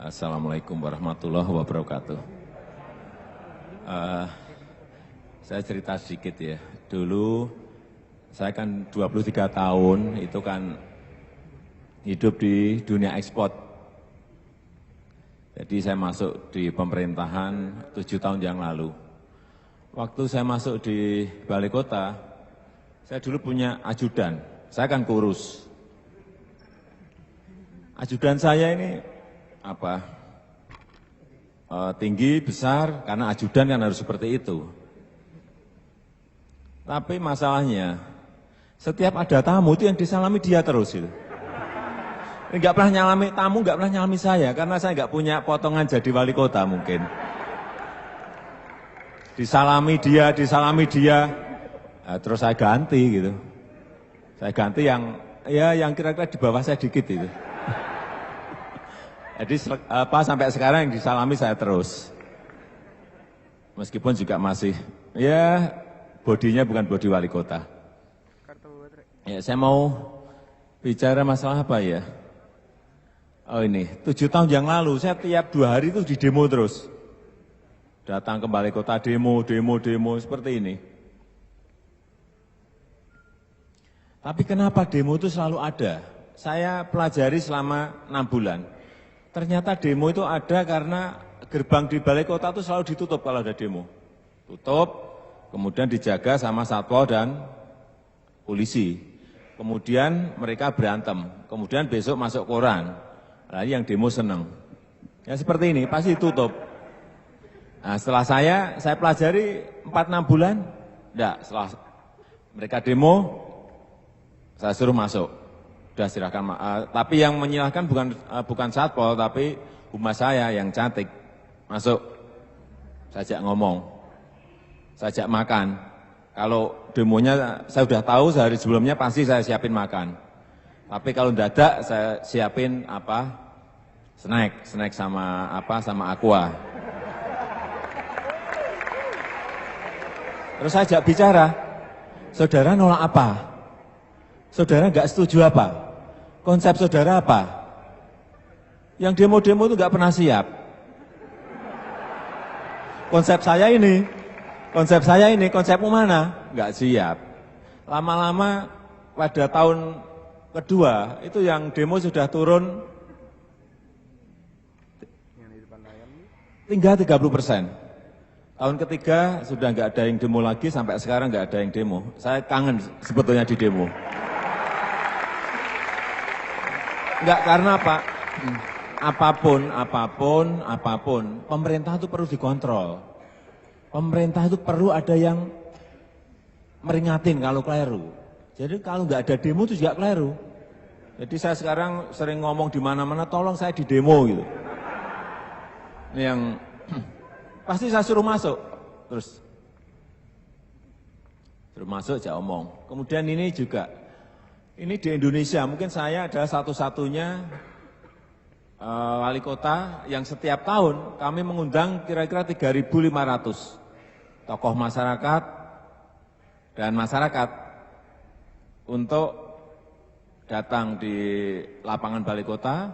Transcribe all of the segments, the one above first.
Assalamualaikum warahmatullahi wabarakatuh. Saya cerita sedikit ya. Dulu saya kan 23 tahun itu kan hidup di dunia ekspor. Jadi saya masuk di pemerintahan 7 tahun yang lalu. Waktu saya masuk di balai kota, saya dulu punya ajudan. Saya kan kurus. Ajudan saya ini tinggi, besar, karena ajudan kan harus seperti itu. Tapi masalahnya, setiap ada tamu itu yang disalami dia terus itu. Enggak pernah nyalami tamu, enggak pernah nyalami saya, karena saya enggak punya potongan jadi wali kota mungkin. Disalami dia, terus saya ganti gitu. Saya ganti yang kira-kira di bawah saya dikit itu. Jadi sampai sekarang yang disalami saya terus. Meskipun juga masih, bodinya bukan bodi wali kota. Ya, saya mau bicara masalah apa ya? Oh ini, 7 tahun yang lalu saya tiap 2 hari itu di demo terus. Datang ke balai kota demo seperti ini. Tapi kenapa demo itu selalu ada? Saya pelajari selama 6 bulan. Ternyata demo itu ada karena gerbang di balai kota itu selalu ditutup kalau ada demo. Tutup, kemudian dijaga sama satpol dan polisi. Kemudian mereka berantem, kemudian besok masuk koran. Nah, yang demo senang. Ya seperti ini, pasti tutup. Nah, setelah saya pelajari 4-6 bulan, setelah mereka demo, saya suruh masuk. Sudah silakan, tapi yang menyilahkan bukan satpol, tapi humas saya yang cantik. Masuk, saya ajak ngomong, saya ajak makan. Kalau demonya saya sudah tahu sehari sebelumnya pasti saya siapin makan. Tapi kalau mendadak saya siapin snack sama aqua. Terus saya ajak bicara, saudara nolak apa? Saudara nggak setuju apa? Konsep saudara apa? Yang demo-demo itu nggak pernah siap. Konsep saya ini, konsepmu mana? Nggak siap. Lama-lama pada tahun kedua, itu yang demo sudah turun tinggal 30%. Tahun ketiga sudah nggak ada yang demo lagi, sampai sekarang nggak ada yang demo. Saya kangen sebetulnya di demo. Enggak, karena apa? Apapun, pemerintah itu perlu dikontrol. Pemerintah itu perlu ada yang meringatin kalau keliru. Jadi kalau nggak ada demo itu juga keliru. Jadi saya sekarang sering ngomong di mana-mana, tolong saya di demo gitu. Ini yang pasti saya suruh masuk, terus suruh masuk saya omong. Kemudian ini juga. Ini di Indonesia, mungkin saya adalah satu-satunya wali kota yang setiap tahun kami mengundang kira-kira 3.500 tokoh masyarakat dan masyarakat untuk datang di lapangan balai kota.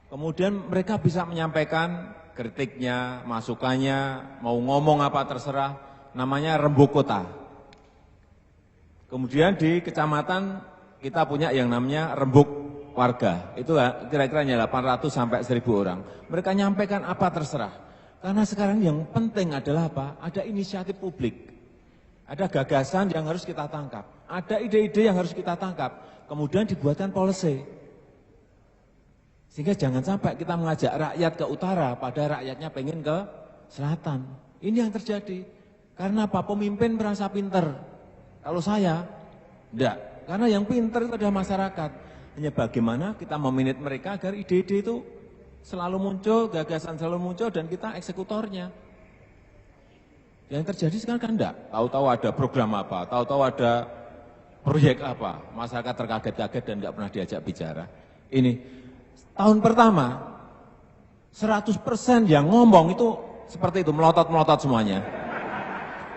Kemudian mereka bisa menyampaikan kritiknya, masukannya, mau ngomong apa terserah, namanya rembuk kota. Kemudian di kecamatan kita punya yang namanya rembuk warga, itu kira-kira 800 sampai 1.000 orang. Mereka nyampaikan apa terserah. Karena sekarang yang penting adalah apa? Ada inisiatif publik. Ada gagasan yang harus kita tangkap. Ada ide-ide yang harus kita tangkap. Kemudian dibuatkan policy. Sehingga jangan sampai kita mengajak rakyat ke utara, pada rakyatnya pengen ke selatan. Ini yang terjadi. Karena apa? Pemimpin merasa pinter. Kalau saya, enggak. Karena yang pinter itu adalah masyarakat. Hanya bagaimana kita memanage mereka agar ide-ide itu selalu muncul, gagasan selalu muncul, dan kita eksekutornya. Yang terjadi sekarang kan enggak. Tahu-tahu ada program apa, tahu-tahu ada proyek apa. Masyarakat terkaget-kaget dan enggak pernah diajak bicara. Ini tahun pertama, 100% yang ngomong itu seperti itu, melotot-melotot semuanya.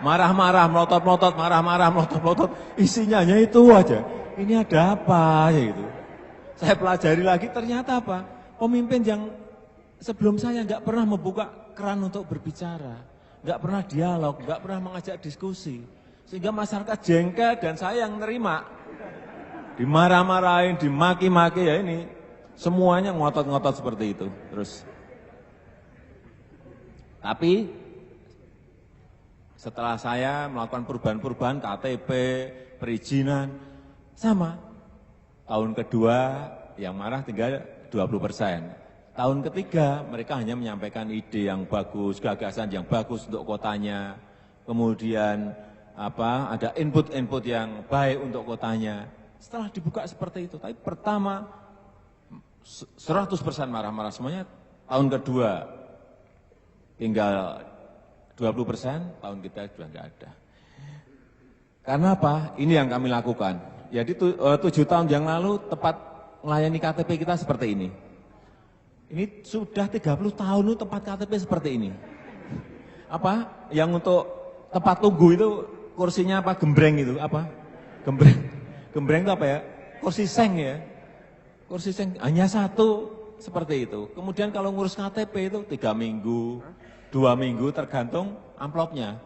Marah-marah, melotot-melotot, isinya hanya itu aja. Ini ada apa ya gitu. Saya pelajari lagi ternyata apa? Pemimpin yang sebelum saya nggak pernah membuka keran untuk berbicara, nggak pernah dialog, nggak pernah mengajak diskusi. Sehingga masyarakat jengkel dan saya yang nerima. Dimarah-marahin, dimaki-maki, ya ini semuanya ngotot-ngotot seperti itu. Terus, tapi setelah saya melakukan perubahan-perubahan KTP, perizinan, sama. Tahun kedua yang marah tinggal 20%. Tahun ketiga mereka hanya menyampaikan ide yang bagus, gagasan yang bagus untuk kotanya. Kemudian ada input-input yang baik untuk kotanya. Setelah dibuka seperti itu, tapi pertama 100% marah-marah semuanya. Tahun kedua tinggal 20%, tahun kita sudah enggak ada. Karena apa? Ini yang kami lakukan. Jadi 7 tahun yang lalu tepat melayani KTP kita seperti ini. Ini sudah 30 tahun itu tempat KTP seperti ini. Yang untuk tempat tunggu itu kursinya gembreng itu Gembreng. Gembreng itu apa ya? Kursi seng ya. Kursi seng hanya satu seperti itu. Kemudian kalau ngurus KTP itu 3 minggu, 2 minggu tergantung amplopnya.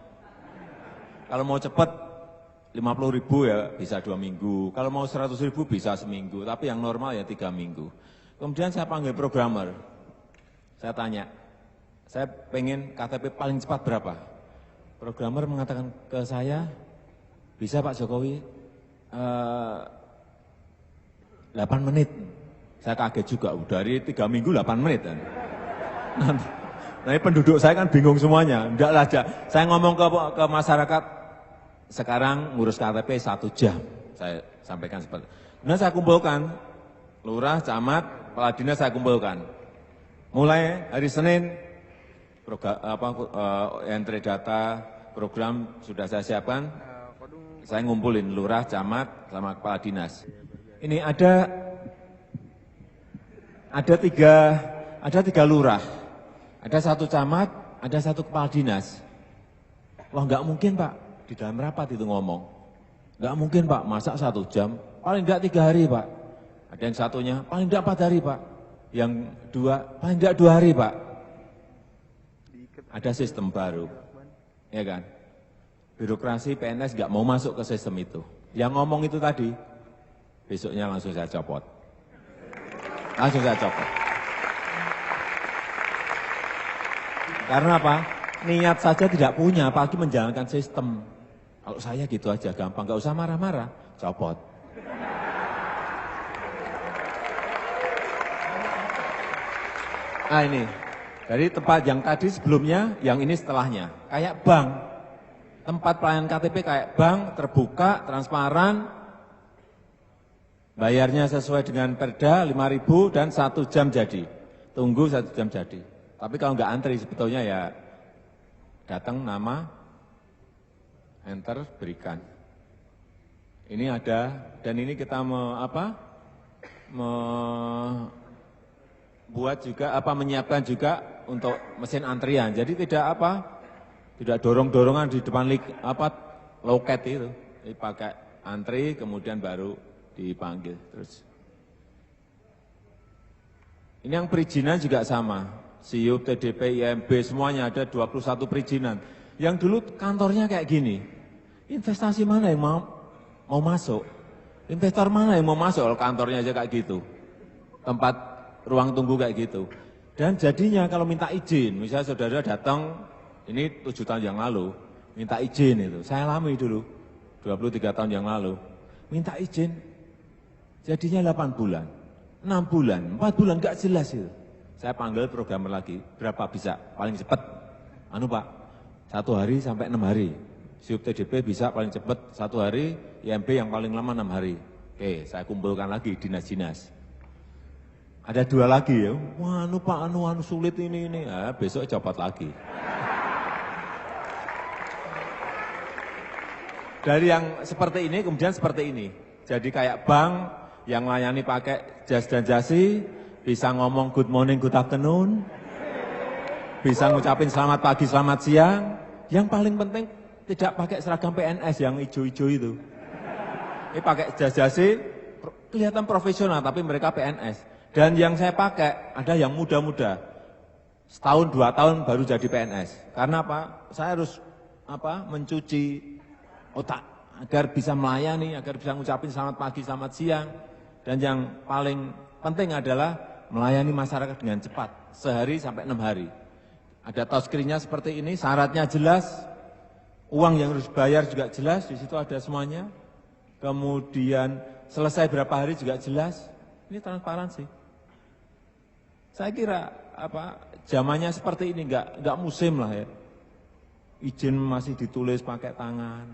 Kalau mau cepat 50.000 ya bisa 2 minggu. Kalau mau 100.000 bisa seminggu. Tapi yang normal ya 3 minggu. Kemudian saya panggil programmer, saya tanya, saya pengen KTP paling cepat berapa? Programmer mengatakan ke saya, bisa Pak Jokowi 8 menit. Saya kaget juga, dari 3 minggu 8 menit. Nah, penduduk saya kan bingung semuanya, enggak lah, saya ngomong ke masyarakat, sekarang ngurus KTP 1 jam, saya sampaikan seperti itu. Kemudian saya kumpulkan, lurah, camat, kepala dinas saya kumpulkan. Mulai hari Senin, entry data, program sudah saya siapkan. Saya ngumpulin lurah, camat, sama kepala dinas. Ini ada tiga lurah, ada 1 camat, ada 1 kepala dinas. Wah nggak mungkin Pak, di dalam rapat itu ngomong. Nggak mungkin Pak, masa 1 jam, paling nggak 3 hari Pak. Ada yang satunya, paling tidak 4 hari Pak. Yang 2, paling tidak 2 hari Pak. Ada sistem baru, ya kan? Birokrasi PNS nggak mau masuk ke sistem itu. Yang ngomong itu tadi, besoknya langsung saya copot. Langsung saya copot. Karena apa? Niat saja tidak punya, apalagi menjalankan sistem. Kalau saya gitu aja, gampang, nggak usah marah-marah, copot. Nah ini, dari tempat yang tadi sebelumnya, yang ini setelahnya. Kayak bank, tempat pelayanan KTP kayak bank, terbuka, transparan, bayarnya sesuai dengan perda 5.000 dan 1 jam jadi. Tunggu 1 jam jadi. Tapi kalau nggak antri sebetulnya ya datang nama, enter, berikan. Ini ada, dan ini kita menyiapkan juga untuk mesin antrian. Jadi tidak dorong-dorongan di depan loket itu. Jadi pakai antri kemudian baru dipanggil terus. Ini yang perizinan juga sama. SIUP, TDP, IMB semuanya ada 21 perizinan. Yang dulu kantornya kayak gini. Investasi mana yang mau masuk? Investor mana yang mau masuk kalau kantornya aja kayak gitu? Tempat ruang tunggu kayak gitu. Dan jadinya kalau minta izin, misalnya saudara datang, ini 7 tahun yang lalu, minta izin itu. Saya alami dulu, 23 tahun yang lalu. Minta izin, jadinya 8 bulan, 6 bulan, 4 bulan, gak jelas itu. Saya panggil programmer lagi, berapa bisa? Paling cepat, Pak, 1 hari sampai 6 hari. SIUP TDP bisa paling cepat 1 hari, IMB yang paling lama 6 hari. Oke, saya kumpulkan lagi dinas-dinas. Ada 2 lagi ya, wah Pak, sulit ini. Nah, besok copot lagi. Dari yang seperti ini, kemudian seperti ini. Jadi kayak bank yang layani pakai jas dan jasi, bisa ngomong good morning, good afternoon, bisa ngucapin selamat pagi, selamat siang. Yang paling penting tidak pakai seragam PNS yang hijau-hijau itu. Ini pakai jas jasi, kelihatan profesional tapi mereka PNS. Dan yang saya pakai ada yang muda-muda, setahun 2 tahun baru jadi PNS. Karena apa? Saya harus mencuci otak agar bisa melayani, agar bisa ngucapin selamat pagi, selamat siang, dan yang paling penting adalah melayani masyarakat dengan cepat, sehari sampai 6 hari. Ada touchscreen-nya seperti ini, syaratnya jelas, uang yang harus bayar juga jelas, di situ ada semuanya. Kemudian selesai berapa hari juga jelas. Ini transparansi. Saya kira zamannya seperti ini enggak musim lah ya. Izin masih ditulis pakai tangan.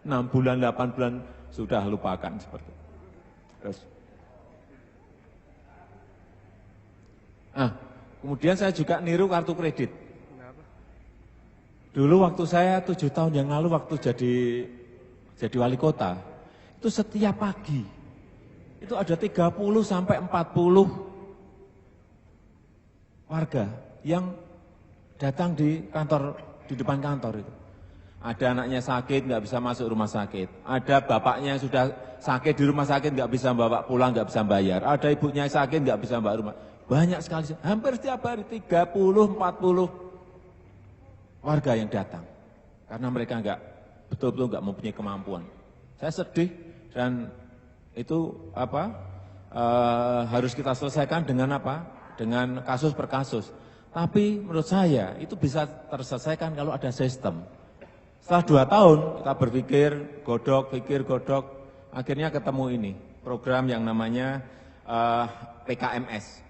6 bulan, 8 bulan sudah lupakan seperti itu. Terus. Kemudian saya juga niru kartu kredit. Dulu waktu saya 7 tahun yang lalu waktu jadi wali kota, itu setiap pagi, itu ada 30 sampai 40 warga yang datang di depan kantor itu. Ada anaknya sakit, nggak bisa masuk rumah sakit. Ada bapaknya yang sudah sakit di rumah sakit, nggak bisa bawa pulang, nggak bisa bayar. Ada ibunya yang sakit, nggak bisa bawa rumah. Banyak sekali, hampir setiap hari 30-40 warga yang datang. Karena mereka betul-betul nggak mempunyai kemampuan. Saya sedih dan itu harus kita selesaikan dengan dengan kasus per kasus. Tapi menurut saya itu bisa terselesaikan kalau ada sistem. Setelah 2 tahun kita berpikir, godok, akhirnya ketemu ini, program yang namanya PKMS.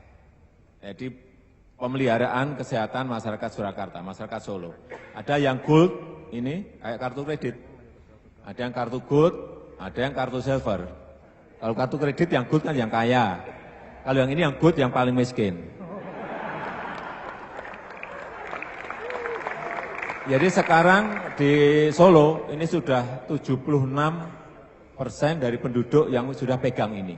Jadi pemeliharaan kesehatan masyarakat Surakarta, masyarakat Solo. Ada yang gold, ini kayak kartu kredit. Ada yang kartu gold, ada yang kartu silver. Kalau kartu kredit yang gold kan yang kaya. Kalau yang ini yang gold yang paling miskin. Jadi sekarang di Solo ini sudah 76% dari penduduk yang sudah pegang ini.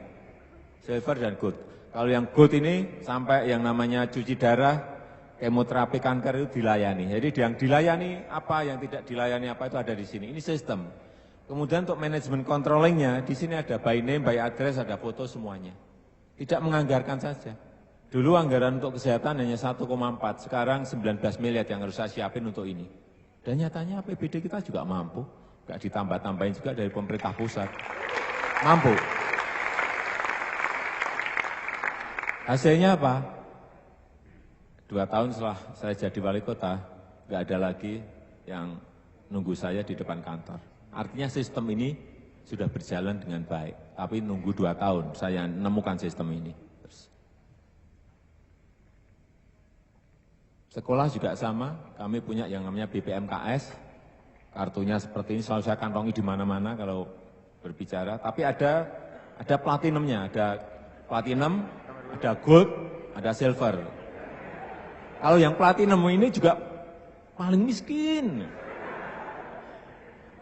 Silver dan gold. Kalau yang gold ini sampai yang namanya cuci darah, kemoterapi kanker itu dilayani. Jadi yang dilayani apa, yang tidak dilayani apa itu ada di sini. Ini sistem. Kemudian untuk manajemen controllingnya, di sini ada by name, by address, ada foto semuanya. Tidak menganggarkan saja. Dulu anggaran untuk kesehatan hanya 1,4, sekarang 19 miliar yang harus saya siapin untuk ini. Dan nyatanya APBD kita juga mampu, nggak ditambah-tambahin juga dari pemerintah pusat. Mampu. Hasilnya apa? 2 tahun setelah saya jadi wali kota, nggak ada lagi yang nunggu saya di depan kantor. Artinya sistem ini sudah berjalan dengan baik, tapi nunggu 2 tahun saya menemukan sistem ini. Sekolah juga sama, kami punya yang namanya BPMKS, kartunya seperti ini selalu saya kantongi di mana-mana kalau berbicara. Tapi ada platinumnya, ada platinum, ada gold, ada silver. Kalau yang platinum ini juga paling miskin.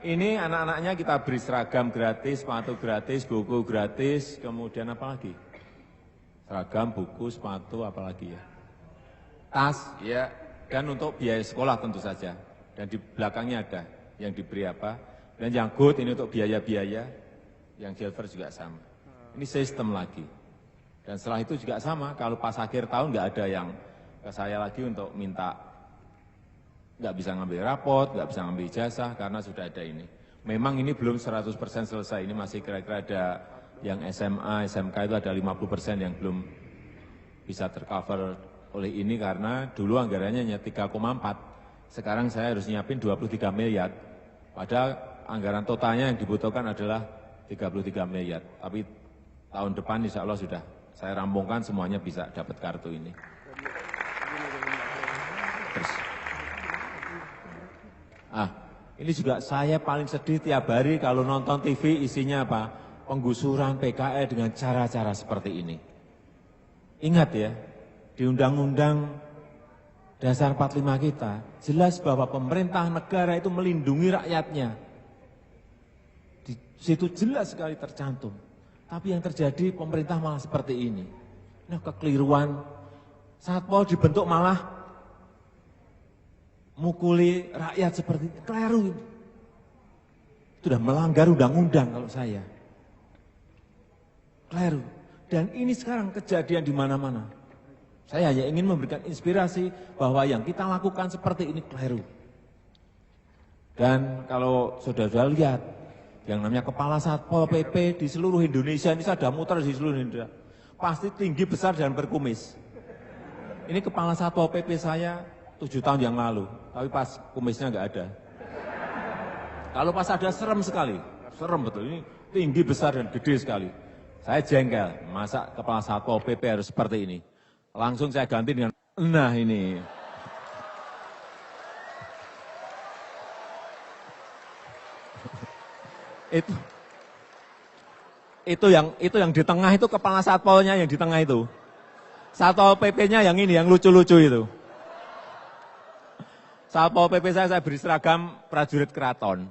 Ini anak-anaknya kita beri seragam gratis, sepatu gratis, buku gratis, kemudian apa lagi? Seragam, buku, sepatu, apa lagi ya? Tas, ya, dan untuk biaya sekolah tentu saja. Dan di belakangnya ada yang diberi apa. Dan yang gold ini untuk biaya-biaya, yang silver juga sama. Ini sistem lagi. Dan setelah itu juga sama, kalau pas akhir tahun nggak ada yang ke saya lagi untuk minta, nggak bisa ngambil rapot, nggak bisa ngambil ijazah, karena sudah ada ini. Memang ini belum 100% selesai, ini masih kira-kira ada yang SMA, SMK itu ada 50% yang belum bisa tercover oleh ini karena dulu anggarannya hanya 3,4, sekarang saya harus nyiapin 23 miliar, padahal anggaran totalnya yang dibutuhkan adalah 33 miliar, tapi tahun depan insya Allah sudah saya rampungkan semuanya bisa dapat kartu ini. Terus. Ini juga saya paling sedih tiap hari kalau nonton TV isinya apa? Penggusuran PKL dengan cara-cara seperti ini. Ingat ya, di Undang-Undang Dasar 45 kita, jelas bahwa pemerintah negara itu melindungi rakyatnya. Di situ jelas sekali tercantum. Tapi yang terjadi pemerintah malah seperti ini. Nah, kekeliruan. Satpol dibentuk malah mukuli rakyat seperti ini. Keliru. Sudah melanggar undang-undang kalau saya. Keliru. Dan ini sekarang kejadian di mana-mana. Saya hanya ingin memberikan inspirasi bahwa yang kita lakukan seperti ini keliru. Dan kalau saudara lihat, yang namanya Kepala Satpol PP di seluruh Indonesia, ini saya sudah muter di seluruh Indonesia, pasti tinggi, besar, dan berkumis. Ini Kepala Satpol PP saya 7 tahun yang lalu, tapi pas kumisnya nggak ada. Kalau pas ada serem sekali, serem betul, ini tinggi, besar, dan gede sekali. Saya jengkel, masa Kepala Satpol PP harus seperti ini. Langsung saya ganti dengan, nah ini. Itu yang di tengah itu kepala satpolnya yang di tengah itu. Satpol PP-nya yang ini, yang lucu-lucu itu. Satpol PP saya beri seragam prajurit keraton.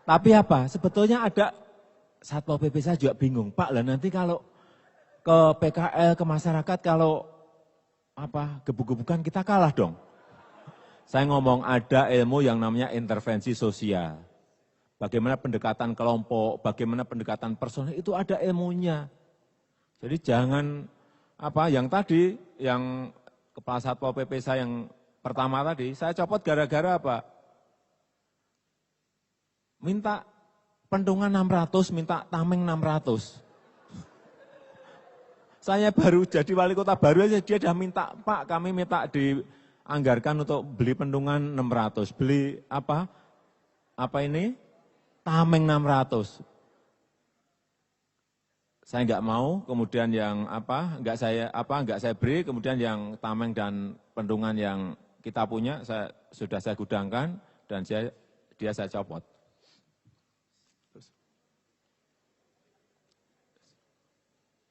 Tapi apa? Sebetulnya ada Satpol PP saya juga bingung. Pak, lah nanti kalau ke PKL, ke masyarakat, kalau apa gebuk-gebukan kita kalah dong. Saya ngomong ada ilmu yang namanya intervensi sosial. Bagaimana pendekatan kelompok, bagaimana pendekatan personal, itu ada ilmunya. Jadi jangan, apa yang tadi, yang Kepala Satpol PP saya yang pertama tadi, saya copot gara-gara apa? Minta pendungan 600, minta tameng 600. Saya baru jadi wali kota baru aja, dia sudah minta, Pak kami minta dianggarkan untuk beli pendungan 600, beli apa ini? Tameng 600. Saya enggak mau, kemudian yang enggak saya beri, kemudian yang tameng dan pendungan yang kita punya sudah saya gudangkan dan dia saya copot.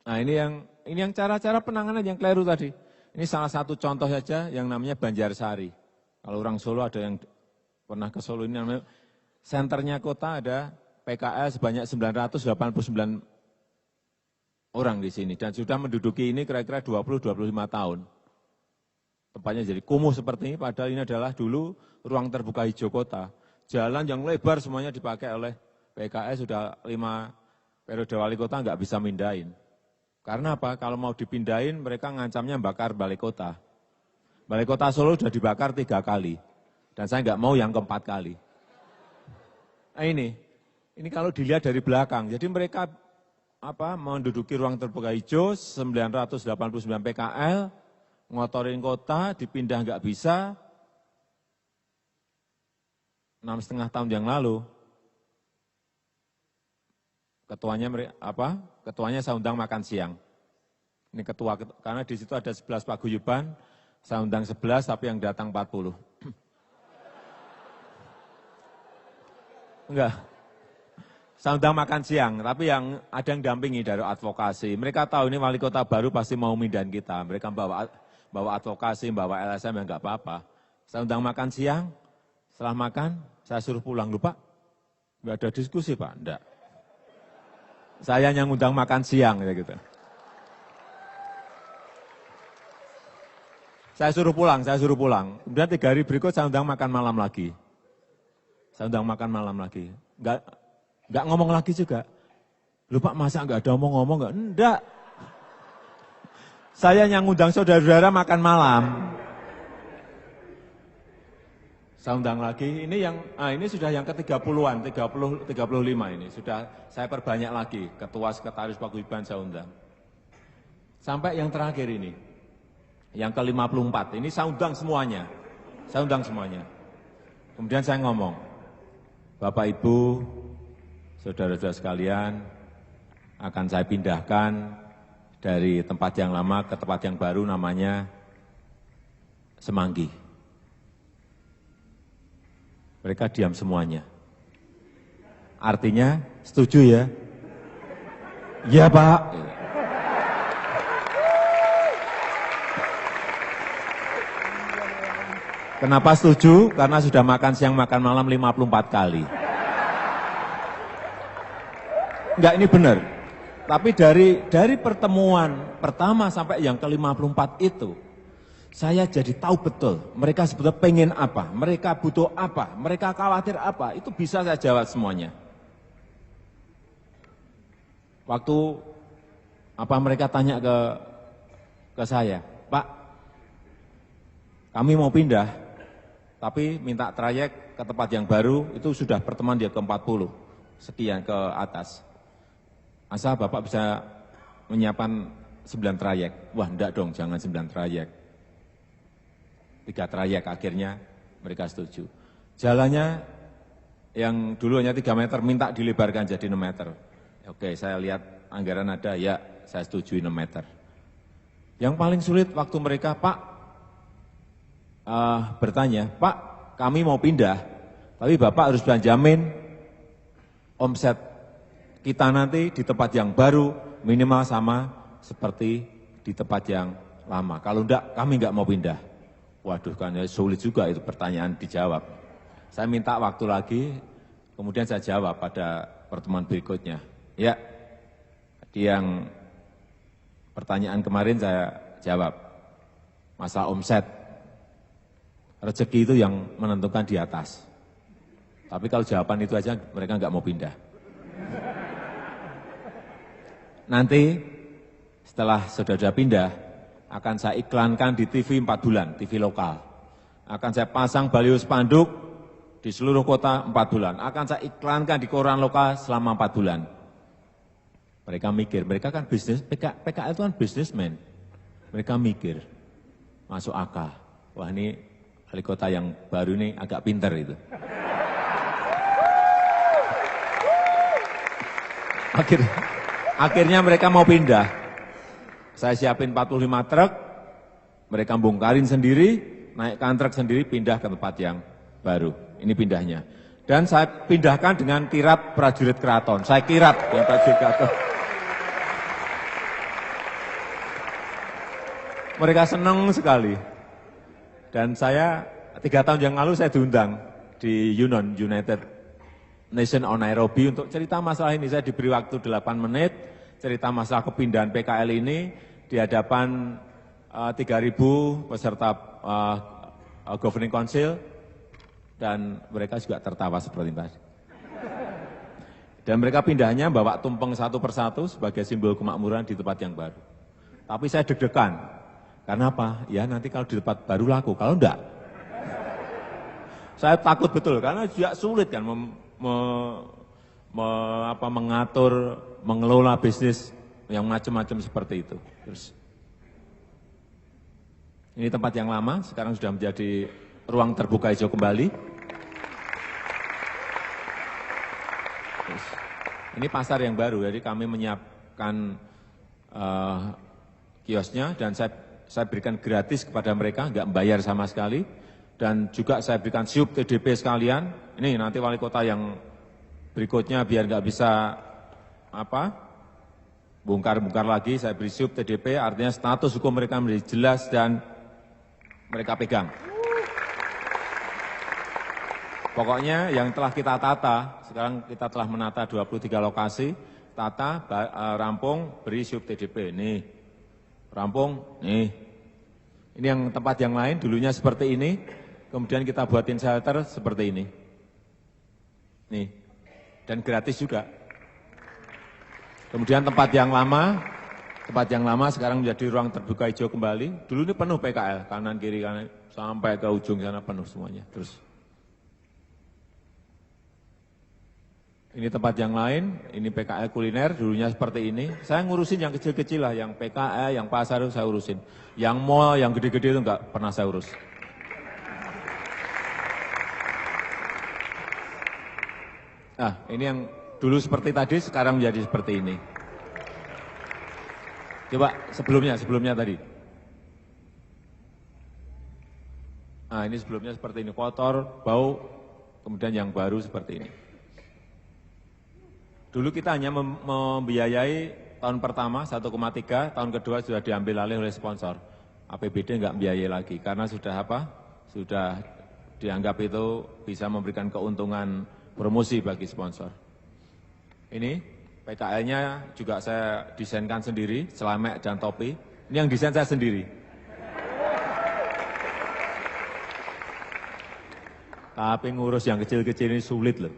Nah, ini yang cara-cara penanganan yang keliru tadi. Ini salah satu contoh saja yang namanya Banjarsari. Kalau orang Solo ada yang pernah ke Solo, ini namanya senternya kota, ada PKL sebanyak 989 orang di sini. Dan sudah menduduki ini kira-kira 20-25 tahun. Tempatnya jadi kumuh seperti ini, padahal ini adalah dulu ruang terbuka hijau kota. Jalan yang lebar semuanya dipakai oleh PKL, sudah 5 periode wali kota nggak bisa mindahin. Karena apa? Kalau mau dipindahin, mereka ngancamnya bakar balai kota. Balai kota Solo sudah dibakar 3 kali. Dan saya nggak mau yang keempat kali. Nah ini kalau dilihat dari belakang, jadi mereka menduduki ruang terbuka hijau 989 PKL, ngotorin kota, dipindah nggak bisa, 6,5 tahun yang lalu, ketuanya saya undang makan siang. Ini ketua, karena di situ ada 11 paguyuban, saya undang 11 tapi yang datang 40. Enggak. Saya undang makan siang, tapi yang ada yang dampingi dari advokasi. Mereka tahu ini wali kota baru pasti mau mindahin kita. Mereka bawa advokasi, bawa LSM yang enggak apa-apa. Saya undang makan siang, setelah makan saya suruh pulang. Lupa, enggak ada diskusi Pak, enggak. Saya yang undang makan siang gitu. Saya suruh pulang. Kemudian 3 hari berikut saya undang makan malam lagi. Enggak ngomong lagi juga. Lupa masa enggak ada ngomong enggak? Enggak. Saya yang undang saudara-saudara makan malam. Saya undang lagi, ini sudah yang ke-30-an, 35 ini. Sudah saya perbanyak lagi, ketua sekretaris paguyuban saya undang. Sampai yang terakhir ini, yang ke-54, ini saya undang semuanya. Kemudian saya ngomong, Bapak Ibu, saudara-saudara sekalian, akan saya pindahkan dari tempat yang lama ke tempat yang baru namanya Semanggi. Mereka diam semuanya. Artinya, setuju ya? Ya Pak. Kenapa setuju? Karena sudah makan siang, makan malam 54 kali. Enggak, ini benar. Tapi dari pertemuan pertama sampai yang ke-54 itu, saya jadi tahu betul mereka sebetulnya pengen apa, mereka butuh apa, mereka khawatir apa, itu bisa saya jawab semuanya. Waktu mereka tanya ke ke saya, Pak, kami mau pindah, tapi minta trayek ke tempat yang baru, itu sudah pertemuan dia ke-40, sekian ke atas. Asal Bapak bisa menyiapkan 9 trayek. Wah, enggak dong, jangan 9 trayek. 3 trayek, akhirnya mereka setuju. Jalannya yang dulu hanya 3 meter, minta dilebarkan jadi 6 meter. Oke, saya lihat anggaran ada, ya saya setuju 6 meter. Yang paling sulit waktu mereka, Pak, bertanya, Pak, kami mau pindah, tapi Bapak harus jamin omset kita nanti di tempat yang baru minimal sama seperti di tempat yang lama. Kalau enggak, kami enggak mau pindah. Waduh, kan sulit juga itu pertanyaan dijawab. Saya minta waktu lagi, kemudian saya jawab pada pertemuan berikutnya. Ya, di yang pertanyaan kemarin saya jawab, masalah omset. Rezeki itu yang menentukan di atas. Tapi kalau jawaban itu aja mereka enggak mau pindah. Nanti setelah saudara pindah, akan saya iklankan di TV 4 bulan, TV lokal. Akan saya pasang baliho spanduk di seluruh kota 4 bulan. Akan saya iklankan di koran lokal selama 4 bulan. Mereka mikir, mereka kan bisnis, PKL itu kan bisnismen. Mereka mikir, masuk akal. Wah, ini wali kota yang baru ini agak pinter itu. Akhirnya mereka mau pindah. Saya siapin 45 truk, mereka bongkarin sendiri, naikkan truk sendiri, pindah ke tempat yang baru. Ini pindahnya. Dan saya pindahkan dengan kirap prajurit keraton. Saya kirap dengan prajurit keraton. Mereka senang sekali. Dan saya 3 tahun yang lalu saya diundang di UNON, United Nation on Nairobi, untuk cerita masalah ini. Saya diberi waktu 8 menit, cerita masalah kepindahan PKL ini di hadapan 3.000 peserta Governing Council, dan mereka juga tertawa seperti tadi. Dan mereka pindahnya bawa tumpeng satu persatu sebagai simbol kemakmuran di tempat yang baru. Tapi saya deg-degan, karena apa? Ya nanti kalau di tempat baru laku, kalau enggak, saya takut betul, karena juga sulit kan mengatur, mengelola bisnis yang macam-macam seperti itu. Terus ini tempat yang lama, sekarang sudah menjadi ruang terbuka hijau kembali. Terus, ini pasar yang baru, jadi kami menyiapkan kiosnya, dan saya berikan gratis kepada mereka, nggak membayar sama sekali. Dan juga saya berikan siup TDP sekalian. Ini nanti wali kota yang berikutnya biar nggak bisa bongkar-bongkar lagi, saya beri siup TDP, artinya status hukum mereka menjadi jelas dan mereka pegang. Pokoknya yang telah kita tata, sekarang kita telah menata 23 lokasi, tata, rampung, beri siup TDP. Nih, rampung, nih. Ini yang tempat yang lain, dulunya seperti ini, kemudian kita buatin shelter seperti ini. Nih, dan gratis juga. Kemudian tempat yang lama sekarang menjadi ruang terbuka hijau kembali. Dulu ini penuh PKL, kanan, kiri, kanan, sampai ke ujung sana penuh semuanya. Terus ini tempat yang lain, ini PKL kuliner, dulunya seperti ini. Saya ngurusin yang kecil-kecil lah, yang PKL, yang pasar itu saya urusin. Yang mall, yang gede-gede itu enggak pernah saya urus. Nah, ini yang dulu seperti tadi, sekarang menjadi seperti ini. Coba sebelumnya tadi. Nah, ini sebelumnya seperti ini, kotor, bau, kemudian yang baru seperti ini. Dulu kita hanya membiayai tahun pertama 1,3, tahun kedua sudah diambil alih oleh sponsor. APBD enggak membiayai lagi, karena sudah sudah dianggap itu bisa memberikan keuntungan promosi bagi sponsor. Ini PKL-nya juga saya desainkan sendiri, celemek dan topi. Ini yang desain saya sendiri. Tapi ngurus yang kecil-kecil ini sulit loh,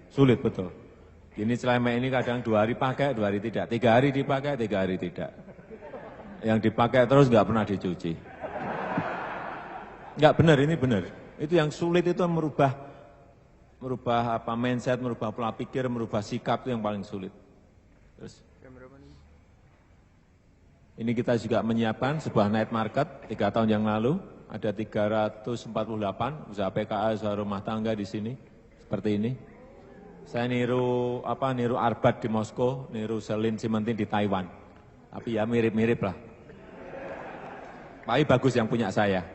sulit betul. Ini celemek ini kadang 2 hari pakai, 2 hari tidak, 3 hari dipakai, 3 hari tidak. yang dipakai terus nggak pernah dicuci. Nggak benar, ini benar. Itu yang sulit itu merubah apa mindset, merubah pola pikir, merubah sikap itu yang paling sulit. Terus, ini kita juga menyiapkan sebuah night market 3 tahun yang lalu, ada 348 usaha PKA, usaha rumah tangga di sini, seperti ini. Saya niru Arbat di Moskow, niru Selin Simentin di Taiwan. Tapi ya mirip-mirip lah. Tapi bagus yang punya saya.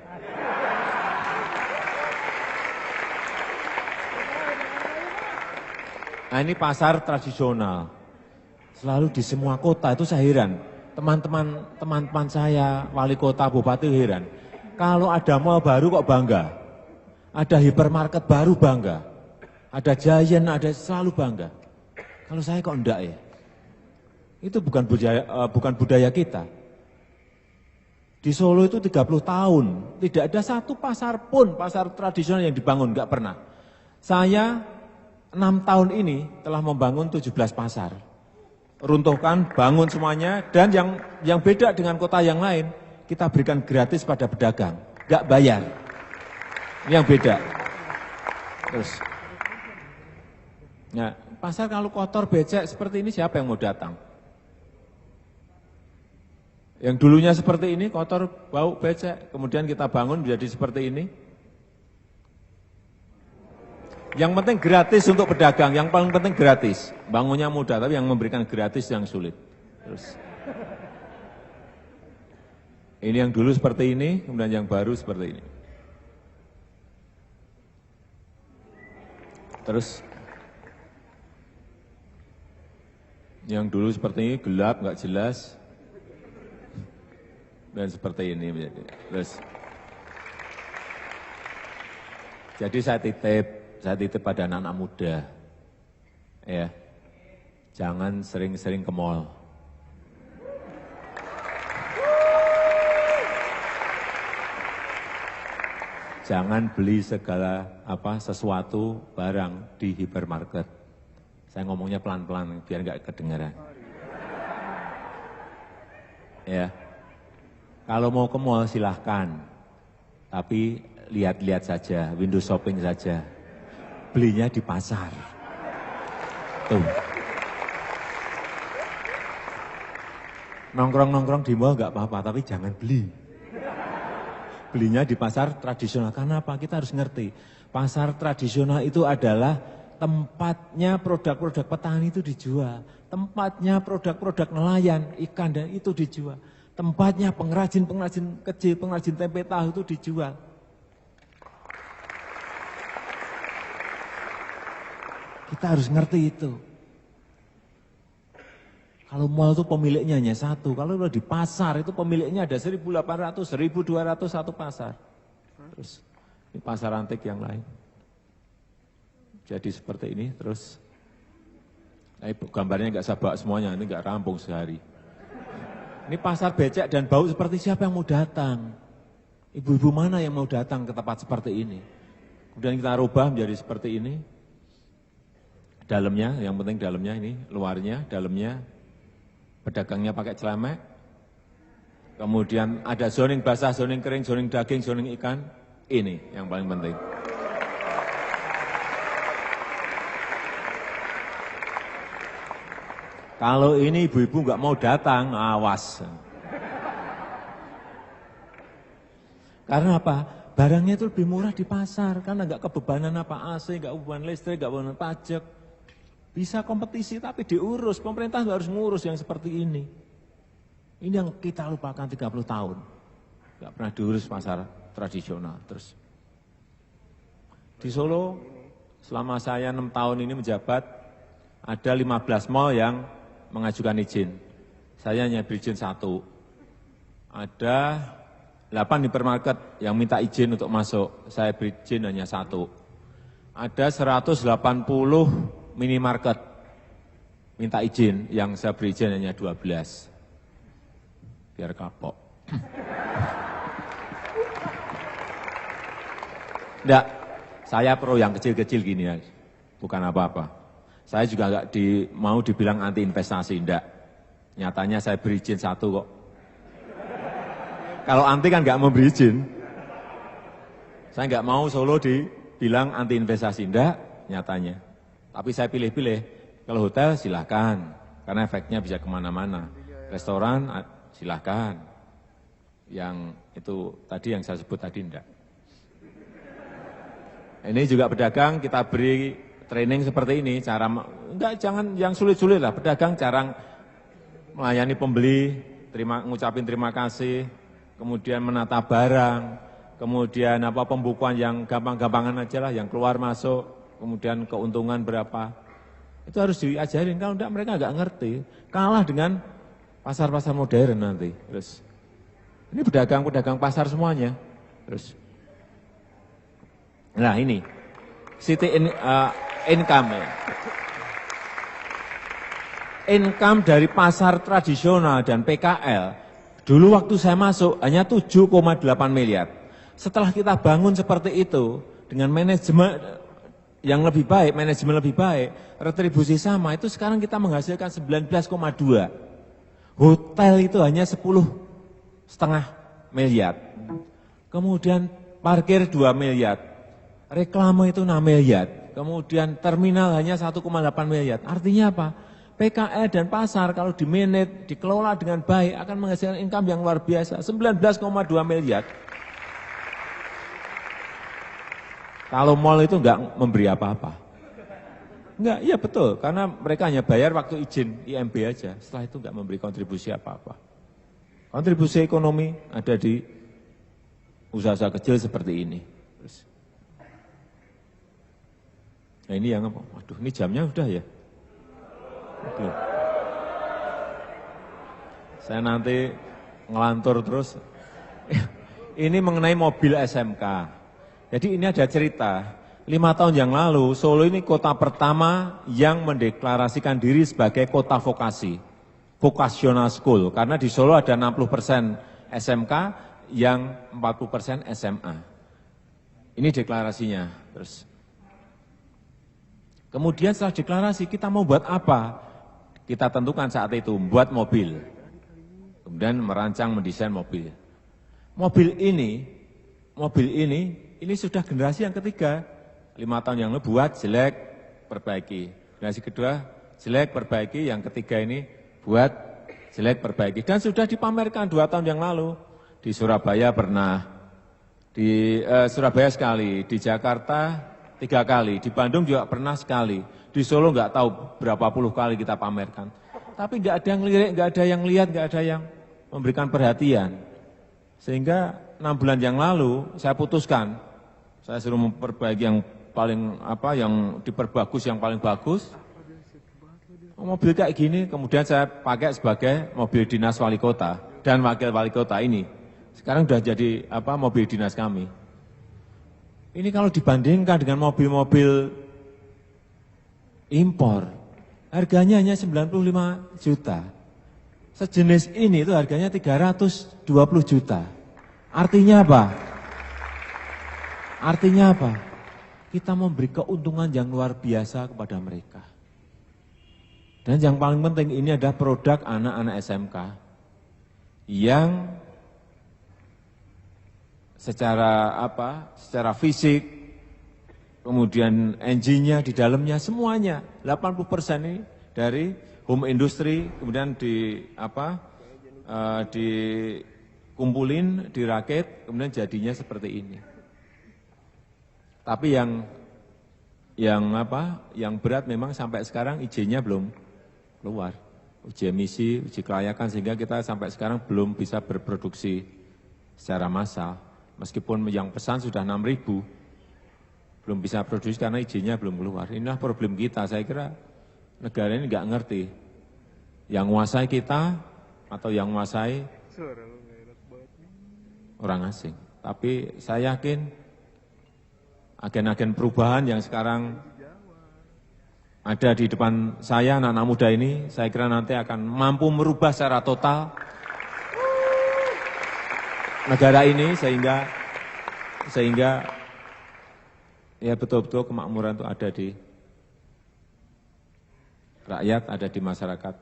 Nah ini pasar tradisional. Selalu di semua kota itu saya heran. Teman-teman saya, wali kota, bupati heran. Kalau ada mall baru kok bangga. Ada hipermarket baru bangga. Ada Giant, ada selalu bangga. Kalau saya kok enggak ya? Itu bukan budaya kita. Di Solo itu 30 tahun, tidak ada satu pasar pun, pasar tradisional yang dibangun, enggak pernah. Saya 6 tahun ini telah membangun 17 pasar. Runtuhkan, bangun semuanya, dan yang beda dengan kota yang lain, kita berikan gratis pada pedagang, enggak bayar. Ini yang beda. Terus, nah, pasar kalau kotor, becek seperti ini siapa yang mau datang? Yang dulunya seperti ini, kotor, bau, becek, kemudian kita bangun menjadi seperti ini. Yang penting gratis untuk pedagang, yang paling penting gratis. Bangunnya mudah, tapi yang memberikan gratis yang sulit. Terus, ini yang dulu seperti ini, kemudian yang baru seperti ini. Terus, yang dulu seperti ini gelap, nggak jelas. Dan seperti ini menjadi. Terus, jadi saya titip pada anak-anak muda, ya, jangan sering-sering ke mall. Jangan beli segala sesuatu barang di hipermarket. Saya ngomongnya pelan-pelan biar nggak kedengaran. Ya. Kalau mau ke mall silahkan, tapi lihat-lihat saja, window shopping saja. Belinya di pasar. Tuh. Nongkrong-nongkrong di mall nggak apa-apa, tapi jangan beli. Belinya di pasar tradisional. Karena apa? Kita harus ngerti. Pasar tradisional itu adalah tempatnya produk-produk petani itu dijual. Tempatnya produk-produk nelayan, ikan dan itu dijual. Tempatnya pengrajin-pengrajin kecil, pengrajin tempe tahu itu dijual. Kita harus ngerti itu. Kalau mall itu pemiliknya hanya satu, kalau di pasar itu pemiliknya ada 1.800, 1.200 satu pasar. Terus ini pasar antik yang lain. Jadi seperti ini, terus gambarnya nggak saya bawa semuanya, ini nggak rampung sehari. Ini pasar becek dan bau seperti siapa yang mau datang? Ibu-ibu mana yang mau datang ke tempat seperti ini? Kemudian kita rubah menjadi seperti ini. Dalamnya, yang penting dalamnya ini, luarnya, dalamnya, pedagangnya pakai celemek. Kemudian ada zoning basah, zoning kering, zoning daging, zoning ikan. Ini yang paling penting. Kalau ini ibu-ibu nggak mau datang, awas. Karena apa? Barangnya itu lebih murah di pasar, karena nggak kebebanan apa AC, nggak beban listrik, nggak beban pajak. Bisa kompetisi tapi diurus, pemerintah harus ngurus yang seperti ini. Ini yang kita lupakan 30 tahun. Nggak pernah diurus pasar tradisional. Terus di Solo, selama saya 6 tahun ini menjabat, ada 15 mall yang mengajukan izin. Saya hanya berizin 1. Ada 8 hipermarket yang minta izin untuk masuk. Saya berizin hanya 1. Ada 180 minimarket minta izin, yang saya beri izin hanya 12. Biar kapok. Enggak, saya pro yang kecil-kecil gini ya, bukan apa-apa. Saya juga enggak mau dibilang anti investasi, enggak. Nyatanya saya beri izin 1 kok. Kalau anti kan nggak memberi izin. Saya nggak mau Solo dibilang anti investasi, enggak nyatanya. Tapi saya pilih-pilih. Kalau hotel silahkan, karena efeknya bisa kemana-mana. Restoran silahkan. Yang itu tadi yang saya sebut tadi enggak. Ini juga pedagang kita beri training seperti ini, cara enggak jangan yang sulit-sulit lah, pedagang cara melayani pembeli, ngucapin terima kasih, kemudian menata barang, kemudian pembukuan yang gampang-gampangan aja lah, yang keluar masuk, kemudian keuntungan berapa. Itu harus diajarin, kalau enggak mereka enggak ngerti. Kalah dengan pasar-pasar modern nanti. Terus ini pedagang-pedagang pasar semuanya. Terus nah ini city income ya. Income dari pasar tradisional dan PKL, dulu waktu saya masuk hanya 7,8 miliar. Setelah kita bangun seperti itu, dengan manajemen yang lebih baik, manajemen lebih baik, retribusi sama, itu sekarang kita menghasilkan 19,2. Hotel itu hanya 10,5 miliar. Kemudian parkir 2 miliar, reklame itu 6 miliar. Kemudian terminal hanya 1,8 miliar. Artinya apa? PKL dan pasar kalau dimanage, dikelola dengan baik akan menghasilkan income yang luar biasa, 19,2 miliar. Kalau mall itu enggak memberi apa-apa. Enggak, iya betul, karena mereka hanya bayar waktu izin IMB aja, setelah itu enggak memberi kontribusi apa-apa. Kontribusi ekonomi ada di usaha-usaha kecil seperti ini. Nah ini yang apa? Waduh, ini jamnya udah ya? Belum. Saya nanti ngelantur terus. Ini mengenai mobil SMK. Jadi ini ada cerita. 5 tahun yang lalu, Solo ini kota pertama yang mendeklarasikan diri sebagai kota vokasi. Vocational School. Karena di Solo ada 60% SMK, yang 40% SMA. Ini deklarasinya. Terus kemudian setelah deklarasi, kita mau buat apa? Kita tentukan saat itu, buat mobil. Kemudian merancang, mendesain mobil. Mobil ini sudah generasi yang ketiga. 5 tahun yang lalu buat, jelek, perbaiki. Generasi kedua, jelek, perbaiki. Yang ketiga ini buat, jelek, perbaiki. Dan sudah dipamerkan 2 tahun yang lalu. Di Surabaya pernah, di Surabaya sekali, di Jakarta 3 kali, di Bandung juga pernah sekali, di Solo nggak tahu berapa puluh kali kita pamerkan. Tapi nggak ada yang lirik, nggak ada yang lihat, nggak ada yang memberikan perhatian. Sehingga 6 bulan yang lalu saya putuskan, saya suruh memperbaiki yang paling yang diperbagus, yang paling bagus. Mobil kayak gini, kemudian saya pakai sebagai mobil dinas wali kota dan wakil wali kota ini. Sekarang sudah jadi mobil dinas kami. Ini kalau dibandingkan dengan mobil-mobil impor, harganya hanya 95 juta. Sejenis ini itu harganya 320 juta. Artinya apa? Artinya apa? Kita memberi keuntungan yang luar biasa kepada mereka. Dan yang paling penting ini adalah produk anak-anak SMK yang secara fisik, kemudian engine-nya di dalamnya semuanya 80% ini dari home industry, kemudian dikumpulin, dirakit, kemudian jadinya seperti ini. Tapi yang berat memang sampai sekarang izinnya belum keluar, uji emisi, uji kelayakan, sehingga kita sampai sekarang belum bisa berproduksi secara massal. Meskipun yang pesan sudah 6.000, belum bisa produksi karena izinnya belum keluar. Inilah problem kita, saya kira negara ini nggak ngerti. Yang menguasai kita atau yang menguasai orang asing. Tapi saya yakin agen-agen perubahan yang sekarang ada di depan saya, anak-anak muda ini, saya kira nanti akan mampu merubah secara total negara ini sehingga ya betul-betul kemakmuran itu ada di rakyat, ada di masyarakat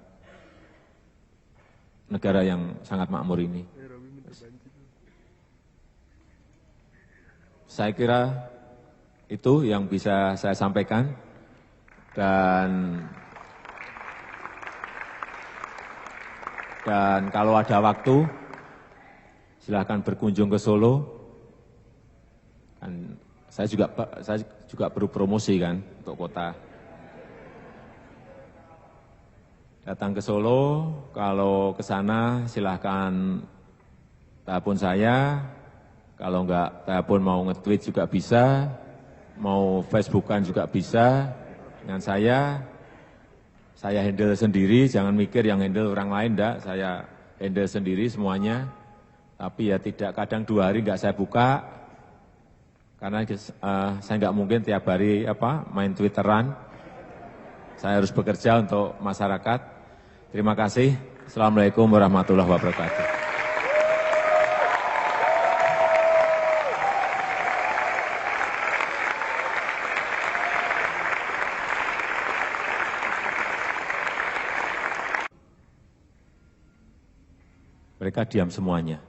negara yang sangat makmur ini. Saya kira itu yang bisa saya sampaikan, dan kalau ada waktu, silahkan berkunjung ke Solo. Kan saya juga perlu promosi kan untuk kota. Datang ke Solo, kalau ke sana silahkan telepon saya. Kalau enggak telepon mau nge-tweet juga bisa, mau Facebookan juga bisa dengan saya handle sendiri, jangan mikir yang handle orang lain, enggak, saya handle sendiri semuanya. Tapi ya tidak, kadang 2 hari enggak saya buka, karena saya enggak mungkin tiap hari main Twitteran. Saya harus bekerja untuk masyarakat. Terima kasih. Assalamualaikum warahmatullahi wabarakatuh. Mereka diam semuanya.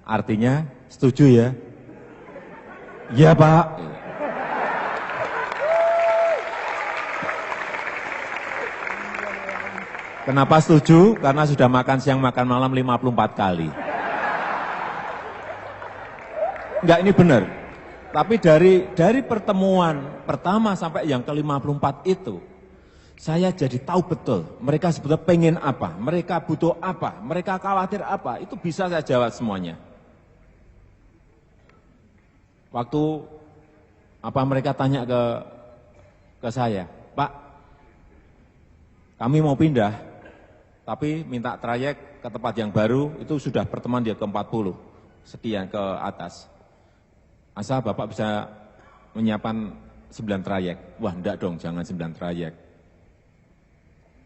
Artinya setuju ya? Iya Pak. Kenapa setuju? Karena sudah makan siang makan malam 54 kali. Enggak, ini benar. Tapi dari pertemuan pertama sampai yang ke-54 itu, saya jadi tahu betul mereka sebetulnya pengen apa, mereka butuh apa, mereka khawatir apa, itu bisa saya jawab semuanya. Waktu mereka tanya ke saya, Pak, kami mau pindah, tapi minta trayek ke tempat yang baru, itu sudah pertemuan dia ke-40, sekian ke atas. Asal Bapak bisa menyiapkan 9 trayek. Wah, enggak dong, jangan 9 trayek.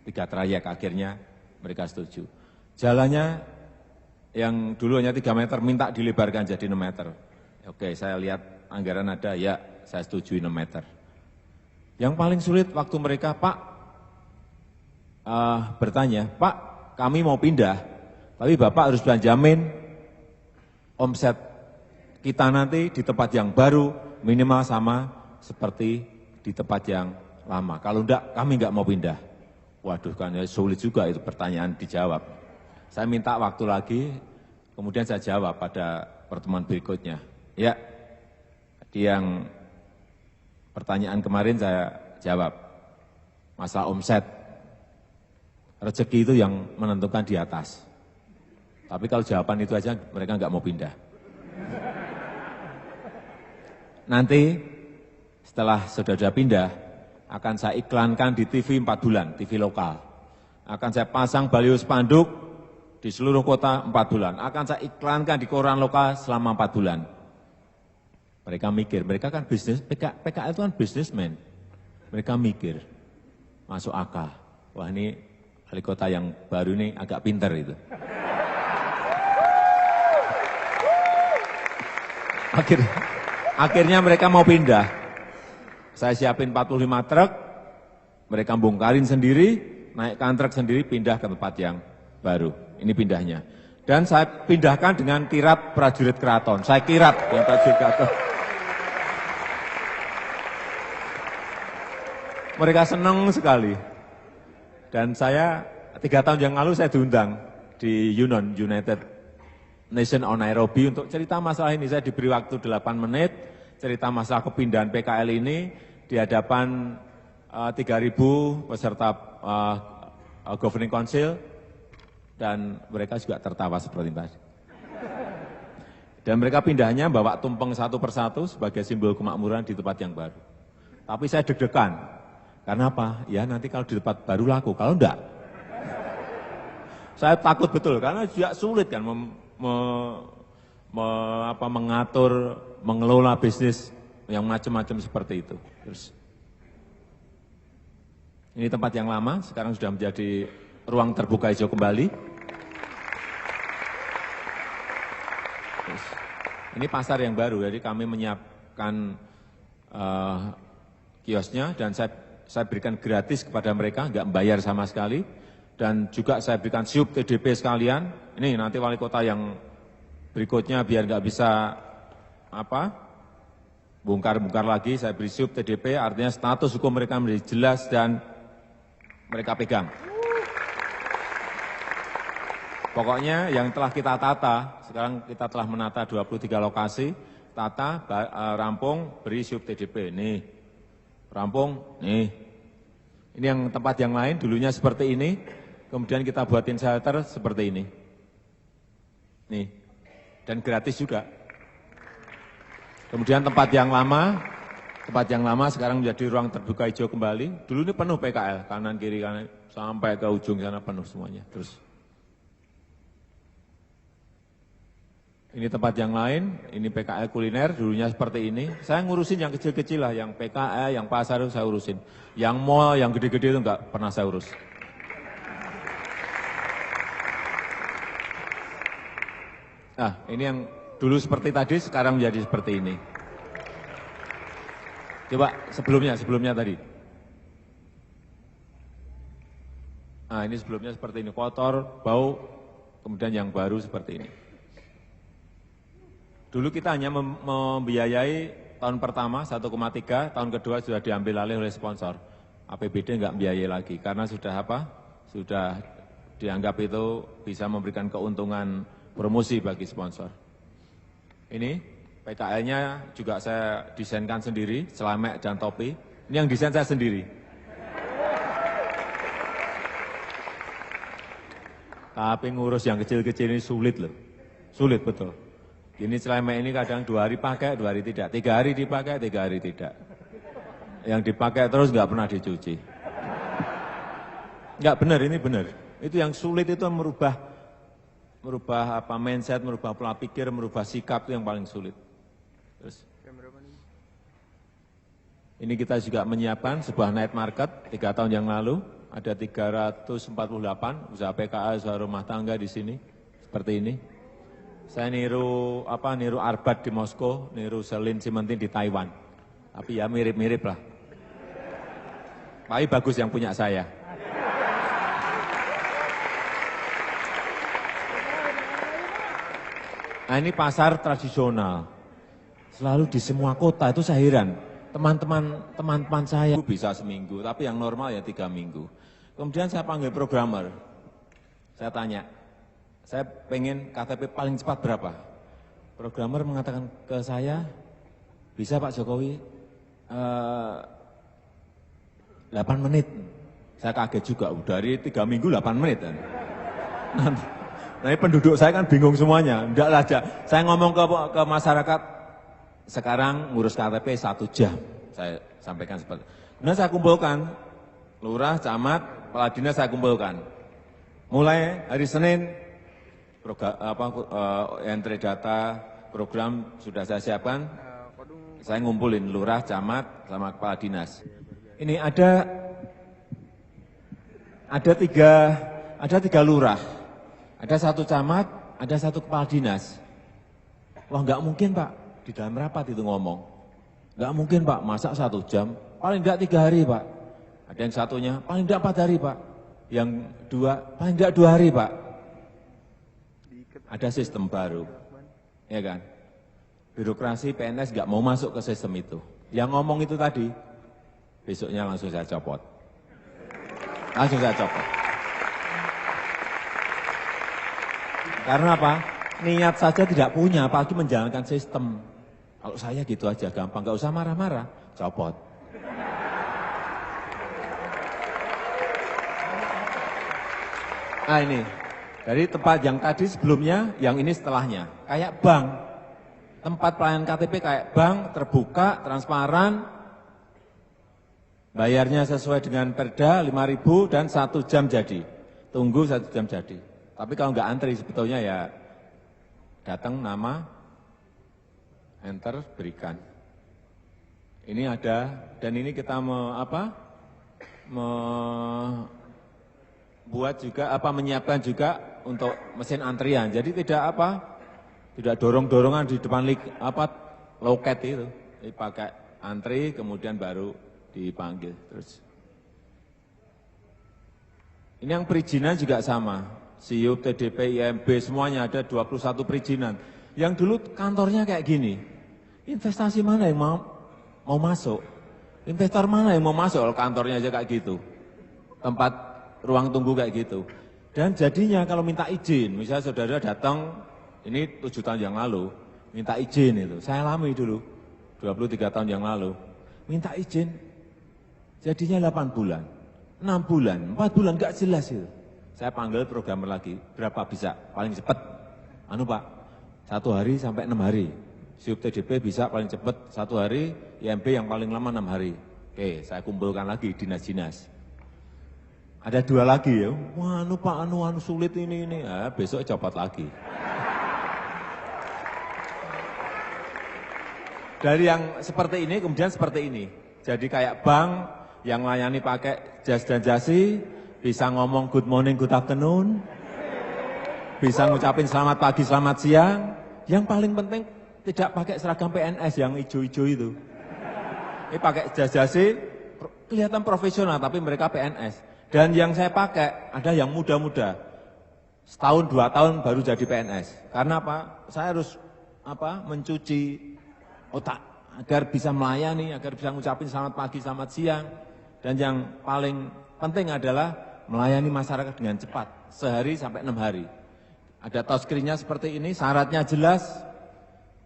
3 trayek, akhirnya mereka setuju. Jalannya yang dulu hanya 3 meter, minta dilebarkan jadi 6 meter. Oke, saya lihat anggaran ada, ya saya setuju 6 meter. Yang paling sulit waktu mereka, Pak, bertanya, Pak, kami mau pindah, tapi Bapak harus jamin omset kita nanti di tempat yang baru minimal sama seperti di tempat yang lama. Kalau enggak, kami enggak mau pindah. Waduh, kan sulit juga itu pertanyaan dijawab. Saya minta waktu lagi, kemudian saya jawab pada pertemuan berikutnya. Ya, yang pertanyaan kemarin saya jawab, masalah omset. Rezeki itu yang menentukan di atas. Tapi kalau jawaban itu aja mereka enggak mau pindah. Nanti setelah sudah pindah, akan saya iklankan di TV 4 bulan, TV lokal. Akan saya pasang baliho spanduk di seluruh kota 4 bulan. Akan saya iklankan di koran lokal selama 4 bulan. Mereka mikir, mereka kan bisnis, PKL itu kan bisnismen. Mereka mikir, masuk akal. Wah, ini wali kota yang baru ini agak pinter itu. Akhirnya mereka mau pindah. Saya siapin 45 truk, mereka bongkarin sendiri, naikkan truk sendiri, pindah ke tempat yang baru. Ini pindahnya. Dan saya pindahkan dengan kirap prajurit keraton. Saya kirap dengan prajurit keraton. Mereka senang sekali. Dan saya 3 tahun yang lalu saya diundang di UNON, United Nation on Nairobi, untuk cerita masalah ini. Saya diberi waktu 8 menit, cerita masalah kepindahan PKL ini di hadapan 3.000 peserta Governing Council, dan mereka juga tertawa seperti tadi. Dan mereka pindahnya bawa tumpeng satu persatu sebagai simbol kemakmuran di tempat yang baru. Tapi saya deg-degan. Karena apa? Ya nanti kalau di tempat baru laku, kalau enggak. Saya takut betul, karena juga sulit kan mengatur, mengelola bisnis yang macam-macam seperti itu. Terus, ini tempat yang lama, sekarang sudah menjadi ruang terbuka hijau kembali. Terus, ini pasar yang baru, jadi kami menyiapkan kiosnya, dan saya berikan gratis kepada mereka, enggak membayar sama sekali. Dan juga saya berikan siup TDP sekalian. Ini nanti wali kota yang berikutnya biar enggak bisa bongkar-bongkar lagi, saya beri SIUP TDP, artinya status hukum mereka menjadi jelas dan mereka pegang. Pokoknya yang telah kita tata, sekarang kita telah menata 23 lokasi, tata, rampung, beri SIUP TDP, nih, rampung, nih. Ini yang tempat yang lain, dulunya seperti ini, kemudian kita buatin shelter seperti ini. Nih, dan gratis juga. Kemudian tempat yang lama sekarang menjadi ruang terbuka hijau kembali. Dulu ini penuh PKL, kanan kiri kanan sampai ke ujung sana penuh semuanya. Terus ini tempat yang lain, ini PKL kuliner, dulunya seperti ini. Saya ngurusin yang kecil-kecil lah, yang PKL, yang pasar itu saya urusin. Yang mall, yang gede-gede itu enggak pernah saya urus. Nah, ini yang dulu seperti tadi, sekarang menjadi seperti ini. Coba sebelumnya tadi. Nah, ini sebelumnya seperti ini, kotor, bau, kemudian yang baru seperti ini. Dulu kita hanya membiayai tahun pertama 1,3, tahun kedua sudah diambil alih oleh sponsor. APBD enggak membiayai lagi, karena sudah Sudah dianggap itu bisa memberikan keuntungan promosi bagi sponsor. Ini PKL-nya juga saya desainkan sendiri, celemek dan topi. Ini yang desain saya sendiri. Tapi ngurus yang kecil-kecil ini sulit loh. Sulit betul. Ini celemek ini kadang 2 hari pakai, 2 hari tidak. 3 hari dipakai, 3 hari tidak. Yang dipakai terus nggak pernah dicuci. Nggak benar, ini benar. Itu yang sulit itu merubah mindset, merubah pola pikir, merubah sikap itu yang paling sulit. Terus, ini kita juga menyiapkan sebuah night market 3 tahun yang lalu. Ada 348 usaha PKL, usaha rumah tangga di sini, seperti ini. Saya niru Arbat di Moskow, niru Selin Simentin di Taiwan. Tapi ya mirip-mirip lah. Tapi bagus yang punya saya. Nah, ini pasar tradisional. Selalu di semua kota, itu saya heran. Teman-teman saya bisa seminggu, tapi yang normal ya 3 minggu. Kemudian saya panggil programmer. Saya tanya, saya pengen KTP paling cepat berapa? Programmer mengatakan ke saya, bisa Pak Jokowi 8 menit. Saya kaget juga, dari 3 minggu 8 menit. Nah, penduduk saya kan bingung semuanya. Enggak lah, saya ngomong ke masyarakat, sekarang ngurus KTP 1 jam. Saya sampaikan seperti itu. Kemudian saya kumpulkan, lurah, camat, kepala dinas saya kumpulkan. Mulai hari Senin, entry data, program sudah saya siapkan. Saya ngumpulin lurah, camat, sama kepala dinas. Ini ada 3 lurah. Ada 1 camat, ada 1 kepala dinas. Wah, nggak mungkin Pak, di dalam rapat itu ngomong. Nggak mungkin Pak, masa 1 jam, paling nggak 3 hari Pak. Ada yang satunya, paling nggak 4 hari Pak. Yang 2, paling nggak 2 hari Pak. Ada sistem baru, ya kan? Birokrasi PNS nggak mau masuk ke sistem itu. Yang ngomong itu tadi, besoknya langsung saya copot. Langsung saya copot. Karena apa? Niat saja tidak punya, apalagi menjalankan sistem. Kalau saya gitu aja gampang, nggak usah marah-marah, copot. Nah ini, dari tempat yang tadi sebelumnya, yang ini setelahnya. Kayak bank, tempat pelayanan KTP kayak bank, terbuka, transparan, bayarnya sesuai dengan perda 5.000 dan 1 jam jadi. Tunggu 1 jam jadi. Tapi kalau nggak antri sebetulnya ya datang nama, enter, berikan. Ini ada, dan ini kita menyiapkan juga untuk mesin antrian. Jadi tidak dorong-dorongan di depan loket itu. Dipakai antri, kemudian baru dipanggil. Terus. Ini yang perizinan juga sama. SIUP, TDP, IMB, semuanya ada 21 perizinan. Yang dulu kantornya kayak gini. Investasi mana yang mau masuk? Investor mana yang mau masuk kalau kantornya aja kayak gitu? Tempat ruang tunggu kayak gitu. Dan jadinya kalau minta izin, misalnya saudara datang, ini 7 tahun yang lalu, minta izin itu. Saya alami dulu, 23 tahun yang lalu. Minta izin, jadinya 8 bulan, 6 bulan, 4 bulan, gak jelas itu. Saya panggil programmer lagi, berapa bisa? Paling cepat. Anu Pak, 1 hari sampai 6 hari. Siup TDP bisa paling cepat 1 hari, IMB yang paling lama 6 hari. Oke, saya kumpulkan lagi dinas-dinas. Ada 2 lagi ya, wah anu Pak, anu sulit ini. Nah, besok copot lagi. Dari yang seperti ini, kemudian seperti ini. Jadi kayak bank yang layani pakai jas dan jasi, bisa ngomong good morning, good afternoon, bisa ngucapin selamat pagi, selamat siang. Yang paling penting tidak pakai seragam PNS yang hijau-hijau itu. Ini pakai jas jasi, kelihatan profesional tapi mereka PNS. Dan yang saya pakai ada yang muda-muda, setahun 2 tahun baru jadi PNS. Karena apa? Saya harus mencuci otak agar bisa melayani, agar bisa ngucapin selamat pagi, selamat siang. Dan yang paling penting adalah melayani masyarakat dengan cepat, sehari sampai 6 hari. Ada touchscreen-nya seperti ini, syaratnya jelas,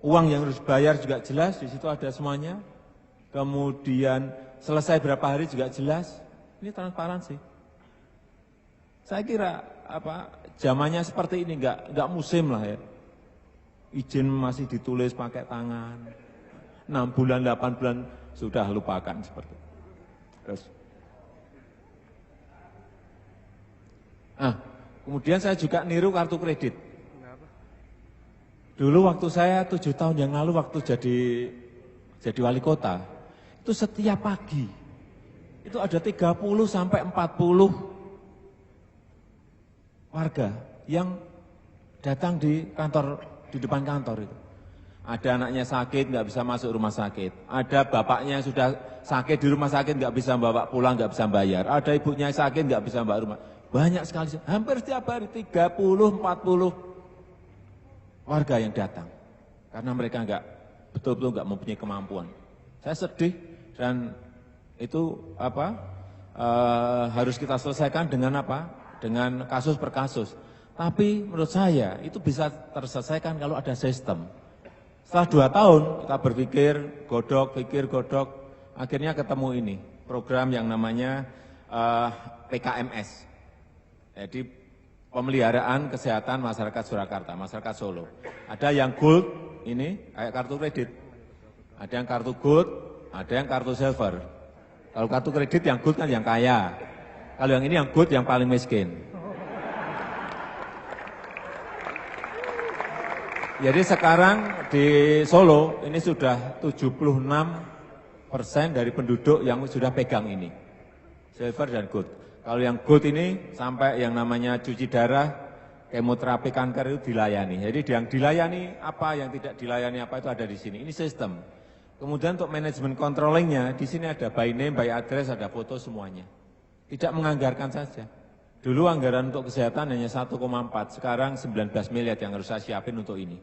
uang yang harus bayar juga jelas, di situ ada semuanya. Kemudian selesai berapa hari juga jelas. Ini transparansi. Saya kira zamannya seperti ini enggak musim lah ya. Izin masih ditulis pakai tangan. 6 bulan, 8 bulan sudah lupakan seperti itu. Terus. Kemudian saya juga niru kartu kredit. Dulu waktu saya 7 tahun yang lalu waktu jadi wali kota, itu setiap pagi, itu ada 30 sampai 40 warga yang datang di depan kantor itu. Ada anaknya sakit, nggak bisa masuk rumah sakit. Ada bapaknya sudah sakit di rumah sakit, nggak bisa bawa pulang, nggak bisa bayar. Ada ibunya sakit, nggak bisa bawa rumah. Banyak sekali, hampir setiap hari 30-40 warga yang datang. Karena mereka betul-betul nggak mempunyai kemampuan. Saya sedih dan itu harus kita selesaikan dengan dengan kasus per kasus. Tapi menurut saya itu bisa terselesaikan kalau ada sistem. Setelah 2 tahun kita berpikir, godok, akhirnya ketemu ini, program yang namanya PKMS. Jadi pemeliharaan kesehatan masyarakat Surakarta, masyarakat Solo. Ada yang gold, ini kayak kartu kredit. Ada yang kartu gold, ada yang kartu silver. Kalau kartu kredit yang gold kan yang kaya. Kalau yang ini yang gold yang paling miskin. Jadi sekarang di Solo ini sudah 76% dari penduduk yang sudah pegang ini. Silver dan gold. Kalau yang gold ini sampai yang namanya cuci darah, kemoterapi kanker itu dilayani. Jadi yang dilayani apa, yang tidak dilayani apa itu ada di sini. Ini sistem. Kemudian untuk manajemen controllingnya, di sini ada by name, by address, ada foto semuanya. Tidak menganggarkan saja. Dulu anggaran untuk kesehatan hanya 1,4, sekarang 19 miliar yang harus saya siapin untuk ini.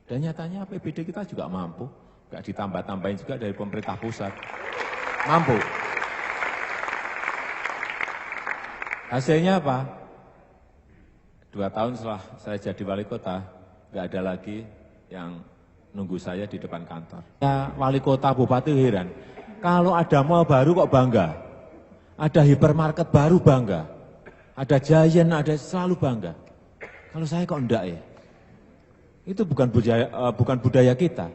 Dan nyatanya APBD kita juga mampu, nggak ditambah-tambahin juga dari pemerintah pusat. Mampu. Hasilnya apa? 2 tahun setelah saya jadi wali kota, nggak ada lagi yang nunggu saya di depan kantor. Ya, wali kota bupati heran, kalau ada mall baru kok bangga, ada hipermarket baru bangga, ada Giant, ada selalu bangga. Kalau saya kok enggak ya? Itu bukan budaya kita.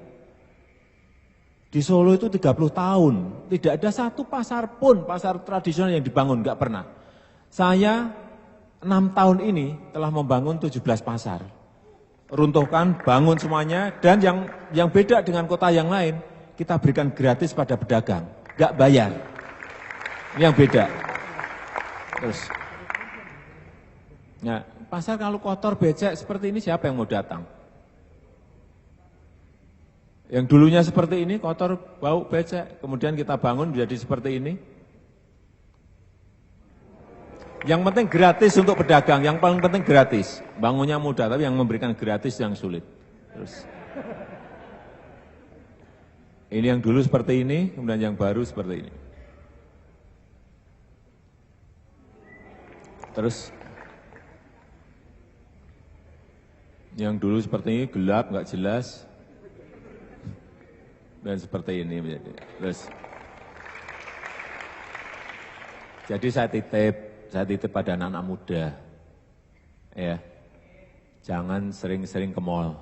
Di Solo itu 30 tahun, tidak ada satu pasar pun, pasar tradisional yang dibangun, enggak pernah. Saya 6 tahun ini telah membangun 17 pasar. Runtuhkan, bangun semuanya, dan yang beda dengan kota yang lain, kita berikan gratis pada pedagang, enggak bayar. Ini yang beda. Terus, ya, pasar kalau kotor, becek seperti ini siapa yang mau datang? Yang dulunya seperti ini, kotor, bau, becek, kemudian kita bangun menjadi seperti ini. Yang penting gratis untuk pedagang, yang paling penting gratis. Bangunnya mudah, tapi yang memberikan gratis yang sulit. Terus. Ini yang dulu seperti ini, kemudian yang baru seperti ini. Terus yang dulu seperti ini gelap, nggak jelas, dan seperti ini menjadi. Terus, jadi saya titip pada anak-anak muda, ya, jangan sering-sering ke mall.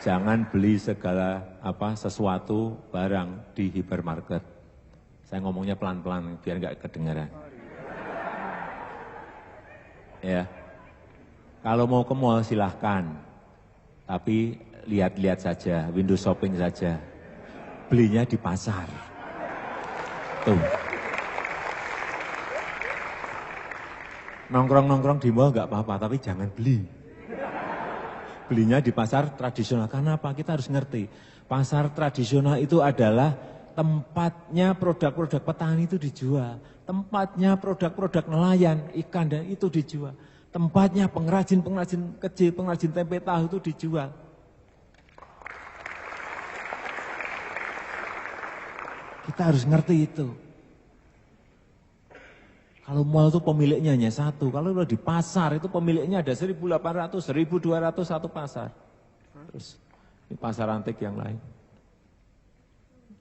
Jangan beli segala sesuatu barang di hipermarket. Saya ngomongnya pelan-pelan biar nggak kedengaran. Ya, kalau mau ke mall silahkan, tapi lihat-lihat saja, window shopping saja. Belinya di pasar. Tuh. Nongkrong-nongkrong di mall nggak apa-apa, tapi jangan beli. Belinya di pasar tradisional. Karena apa? Kita harus ngerti. Pasar tradisional itu adalah tempatnya produk-produk petani itu dijual. Tempatnya produk-produk nelayan, ikan dan itu dijual. Tempatnya pengrajin-pengrajin kecil, pengrajin tempe tahu itu dijual. Kita harus ngerti itu. Kalau mall itu pemiliknya hanya satu, kalau di pasar itu pemiliknya ada 1.800, 1.200 satu pasar. Terus ini pasar antik yang lain.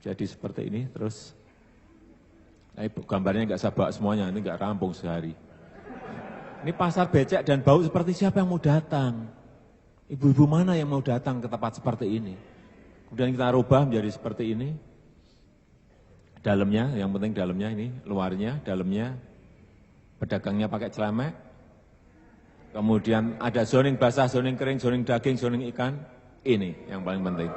Jadi seperti ini, terus gambarnya nggak saya bawa semuanya, ini nggak rampung sehari. Ini pasar becek dan bau seperti siapa yang mau datang? Ibu-ibu mana yang mau datang ke tempat seperti ini? Kemudian kita rubah menjadi seperti ini. Dalamnya, yang penting dalamnya ini, luarnya, dalamnya. Pedagangnya pakai celemek, kemudian ada zoning basah, zoning kering, zoning daging, zoning ikan, ini yang paling penting.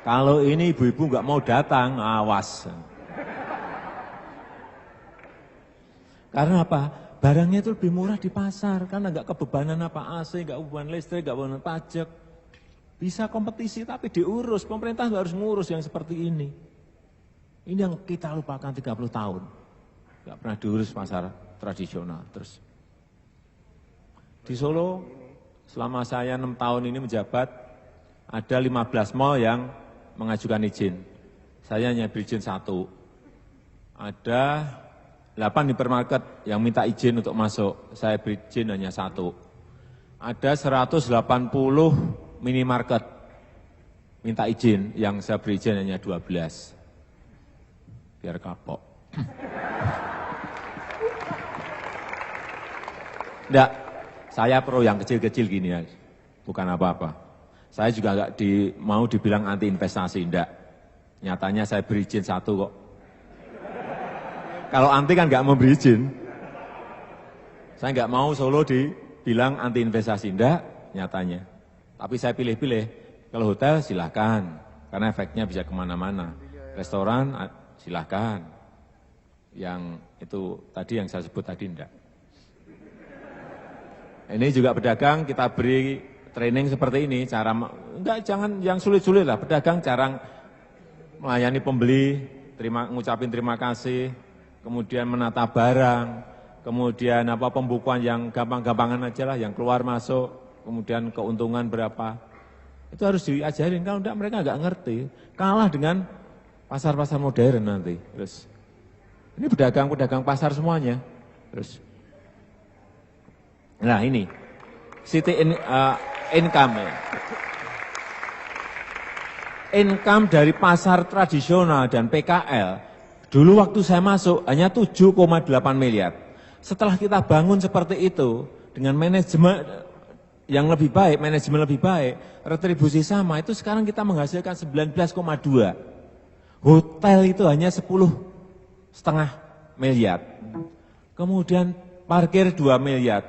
Kalau ini ibu-ibu nggak mau datang, awas. Karena apa? Barangnya itu lebih murah di pasar, karena nggak kebebanan AC, nggak beban listrik, nggak beban pajak. Bisa kompetisi tapi diurus, pemerintah harus ngurus yang seperti ini. Ini yang kita lupakan 30 tahun. Nggak pernah diurus pasar tradisional. Terus di Solo, selama saya 6 tahun ini menjabat, ada 15 mall yang mengajukan izin. Saya hanya berizin 1. Ada 8 hipermarket yang minta izin untuk masuk. Saya berizin hanya 1. Ada 180 minimarket minta izin, yang saya beri izin hanya 12. Biar kapok. Enggak, saya pro yang kecil-kecil gini ya, bukan apa-apa. Saya juga enggak mau dibilang anti investasi, enggak. Nyatanya saya beri izin 1 kok. Kalau anti kan enggak memberi izin. Saya enggak mau Solo dibilang anti investasi, enggak, nyatanya. Tapi saya pilih-pilih, kalau hotel silahkan, karena efeknya bisa kemana-mana. Restoran silahkan, yang itu tadi yang saya sebut tadi enggak. Ini juga pedagang kita beri training seperti ini, enggak, jangan yang sulit-sulit lah, pedagang cara melayani pembeli, ngucapin terima kasih, kemudian menata barang, kemudian pembukuan yang gampang-gampangan aja lah, yang keluar masuk, kemudian keuntungan berapa, itu harus diajarin. Kalau enggak mereka enggak ngerti, kalah dengan pasar-pasar modern nanti. Terus ini pedagang-pedagang pasar semuanya. Terus, nah ini city income ya. Income dari pasar tradisional dan PKL, dulu waktu saya masuk hanya 7,8 miliar. Setelah kita bangun seperti itu, dengan manajemen yang lebih baik, manajemen lebih baik, retribusi sama, itu sekarang kita menghasilkan 19,2. Hotel itu hanya 10,5 miliar. Kemudian parkir 2 miliar,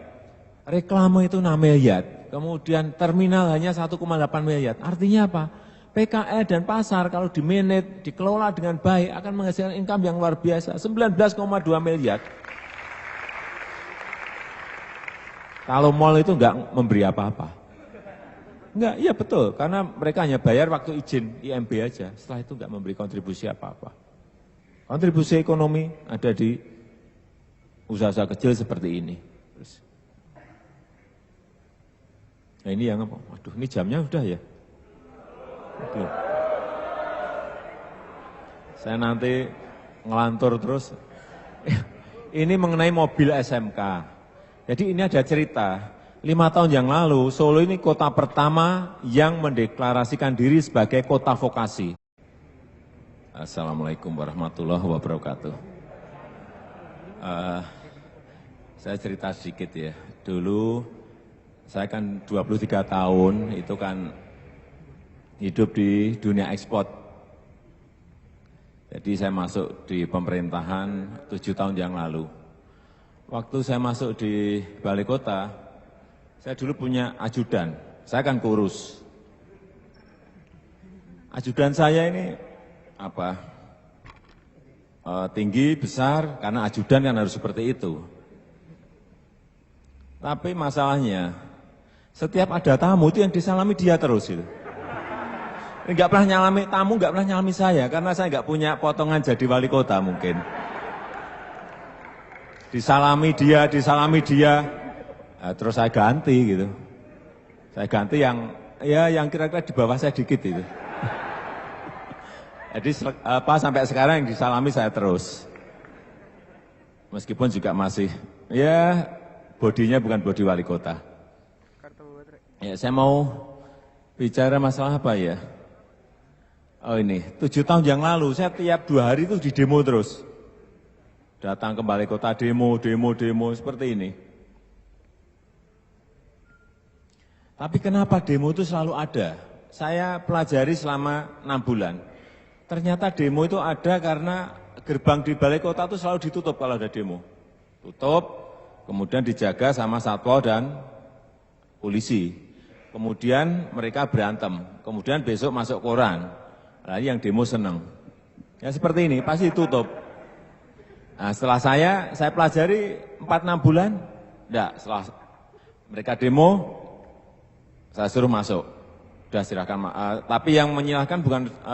reklame itu 6 miliar, kemudian terminal hanya 1,8 miliar. Artinya apa? PKL dan pasar kalau dimanage, dikelola dengan baik akan menghasilkan income yang luar biasa, 19,2 miliar. Kalau mall itu enggak memberi apa-apa. Enggak, iya betul, karena mereka hanya bayar waktu izin IMB aja, setelah itu enggak memberi kontribusi apa-apa. Kontribusi ekonomi ada di usaha-usaha kecil seperti ini. Nah ini yang apa? Waduh, ini jamnya udah ya? Belum. Saya nanti ngelantur terus. Ini mengenai mobil SMK. Jadi ini ada cerita. 5 tahun yang lalu, Solo ini kota pertama yang mendeklarasikan diri sebagai kota vokasi. Assalamualaikum warahmatullahi wabarakatuh. Saya cerita sedikit ya. Dulu saya kan 23 tahun, itu kan hidup di dunia ekspor. Jadi saya masuk di pemerintahan 7 tahun yang lalu. Waktu saya masuk di balai kota, saya dulu punya ajudan, saya kan kurus. Ajudan saya ini tinggi, besar, karena ajudan kan harus seperti itu. Tapi masalahnya, setiap ada tamu itu yang disalami dia terus itu. Enggak pernah nyalami tamu, enggak pernah nyalami saya, karena saya enggak punya potongan jadi wali kota mungkin. Disalami dia, terus saya ganti gitu. Saya ganti yang kira-kira di bawah saya dikit itu. Jadi sampai sekarang yang disalami saya terus. Meskipun juga masih, bodinya bukan bodi wali kota. Ya, saya mau bicara masalah apa ya? Oh ini, 7 tahun yang lalu saya tiap 2 hari itu di demo terus. Datang ke balai kota demo seperti ini. Tapi kenapa demo itu selalu ada? Saya pelajari selama 6 bulan. Ternyata demo itu ada karena gerbang di balai kota itu selalu ditutup kalau ada demo. Tutup, kemudian dijaga sama satpol dan polisi. Kemudian mereka berantem, kemudian besok masuk koran. Nah, yang demo senang. Ya seperti ini, pasti tutup. Nah, setelah saya pelajari 4-6 bulan, enggak, setelah mereka demo, saya suruh masuk. Sudah silakan, tapi yang menyilahkan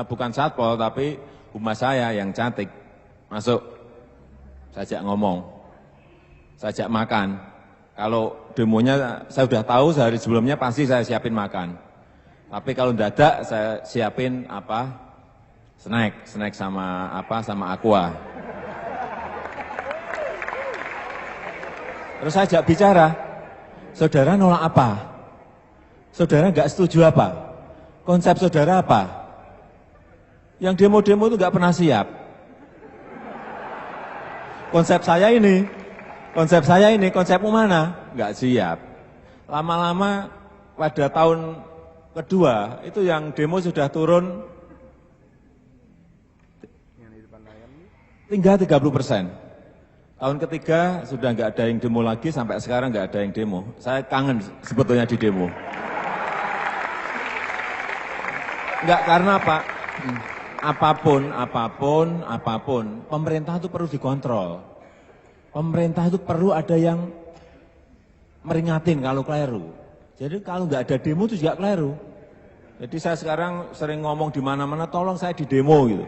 bukan satpol, tapi humas saya yang cantik. Masuk, saya ajak ngomong, saya ajak makan. Kalau demonya saya sudah tahu sehari sebelumnya pasti saya siapin makan. Tapi kalau dadak saya siapin snack sama aqua. Terus saya ajak bicara, saudara nolak apa? Saudara nggak setuju apa? Konsep saudara apa? Yang demo-demo itu nggak pernah siap. Konsep saya ini, konsepmu mana? Nggak siap. Lama-lama pada tahun kedua, itu yang demo sudah turun tinggal 30%. Tahun ketiga sudah nggak ada yang demo lagi, sampai sekarang nggak ada yang demo. Saya kangen sebetulnya di demo. Enggak, karena apa? Apapun, pemerintah itu perlu dikontrol. Pemerintah itu perlu ada yang meringatin kalau keliru. Jadi kalau nggak ada demo itu juga keliru. Jadi saya sekarang sering ngomong di mana-mana, tolong saya di demo gitu.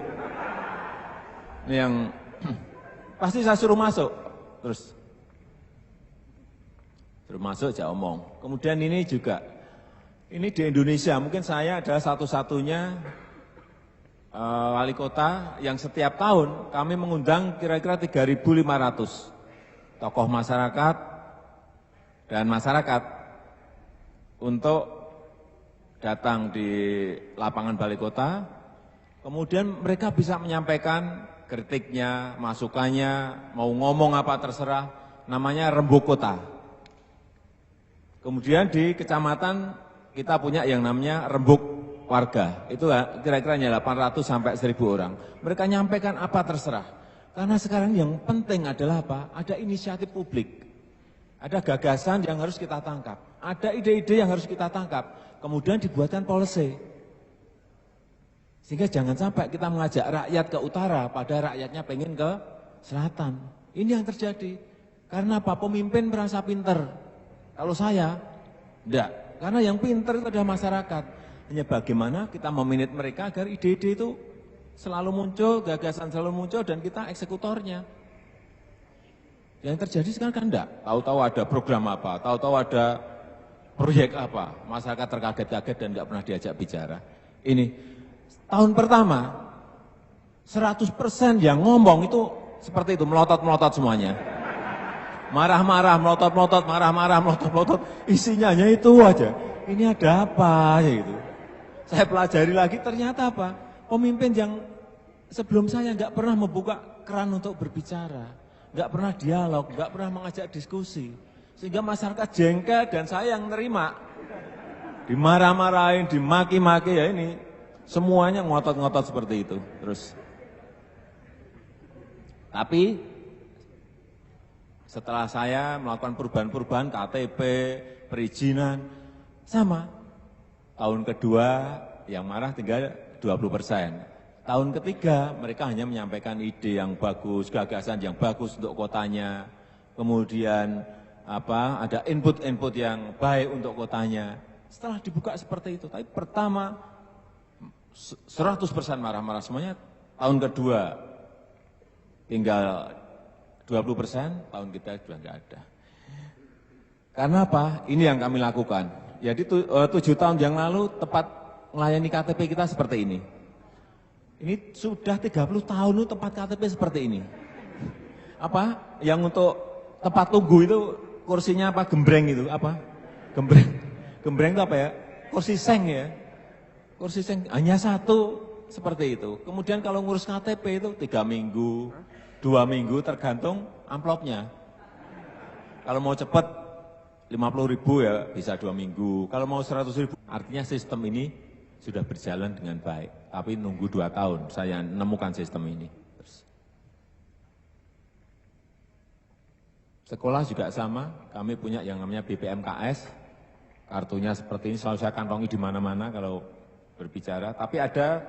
Ini yang pasti saya suruh masuk, terus suruh masuk saya omong. Kemudian ini juga, ini di Indonesia mungkin saya adalah satu-satunya wali kota yang setiap tahun kami mengundang kira-kira 3.500 tokoh masyarakat dan masyarakat untuk datang di lapangan balai kota, kemudian mereka bisa menyampaikan kritiknya, masukannya, mau ngomong apa terserah, namanya rembuk kota. Kemudian di kecamatan kita punya yang namanya rembuk warga, itu kira-kira 800 sampai 1.000 orang. Mereka nyampaikan apa terserah. Karena sekarang yang penting adalah apa? Ada inisiatif publik. Ada gagasan yang harus kita tangkap. Ada ide-ide yang harus kita tangkap. Kemudian dibuatkan policy. Sehingga jangan sampai kita mengajak rakyat ke utara, pada rakyatnya pengen ke selatan. Ini yang terjadi. Karena apa? Pemimpin merasa pinter. Kalau saya, enggak. Karena yang pinter itu adalah masyarakat. Hanya bagaimana kita meminit mereka agar ide-ide itu selalu muncul, gagasan selalu muncul, dan kita eksekutornya. Yang terjadi sekarang kan enggak. Tahu-tahu ada program apa, tahu-tahu ada proyek apa, masyarakat terkaget-kaget dan enggak pernah diajak bicara. Ini tahun pertama, 100% yang ngomong itu seperti itu, melotot-melotot semuanya. Marah-marah, melotot-melotot, marah-marah, melotot-melotot, isinya hanya itu aja. Ini ada apa ya gitu. Saya pelajari lagi, ternyata apa? Pemimpin yang sebelum saya nggak pernah membuka keran untuk berbicara, nggak pernah dialog, nggak pernah mengajak diskusi. Sehingga masyarakat jengkel dan saya yang nerima. Dimarah-marahin, dimaki-maki, ya ini semuanya ngotot-ngotot seperti itu. Terus, tapi setelah saya melakukan perubahan-perubahan KTP, perizinan, sama. Tahun kedua yang marah tinggal 20%. Tahun ketiga mereka hanya menyampaikan ide yang bagus, gagasan yang bagus untuk kotanya. Kemudian ada input-input yang baik untuk kotanya. Setelah dibuka seperti itu, tapi pertama 100% marah-marah semuanya. Tahun kedua tinggal 20%, tahun kita sudah enggak ada. Karena apa? Ini yang kami lakukan. Jadi 7 tahun yang lalu tepat melayani KTP kita seperti ini. Ini sudah 30 tahun itu tempat KTP seperti ini. Yang untuk tempat tunggu itu kursinya gembreng itu Gembreng. Gembreng itu apa ya? Kursi seng ya. Kursi seng hanya satu seperti itu. Kemudian kalau ngurus KTP itu 3 minggu, 2 minggu tergantung amplopnya. Kalau mau cepat 50.000 ya bisa 2 minggu. Kalau mau 100.000, artinya sistem ini sudah berjalan dengan baik. Tapi nunggu 2 tahun saya menemukan sistem ini. Sekolah juga sama, kami punya yang namanya BPMKS. Kartunya seperti ini selalu saya kantongi di mana-mana kalau berbicara. Tapi ada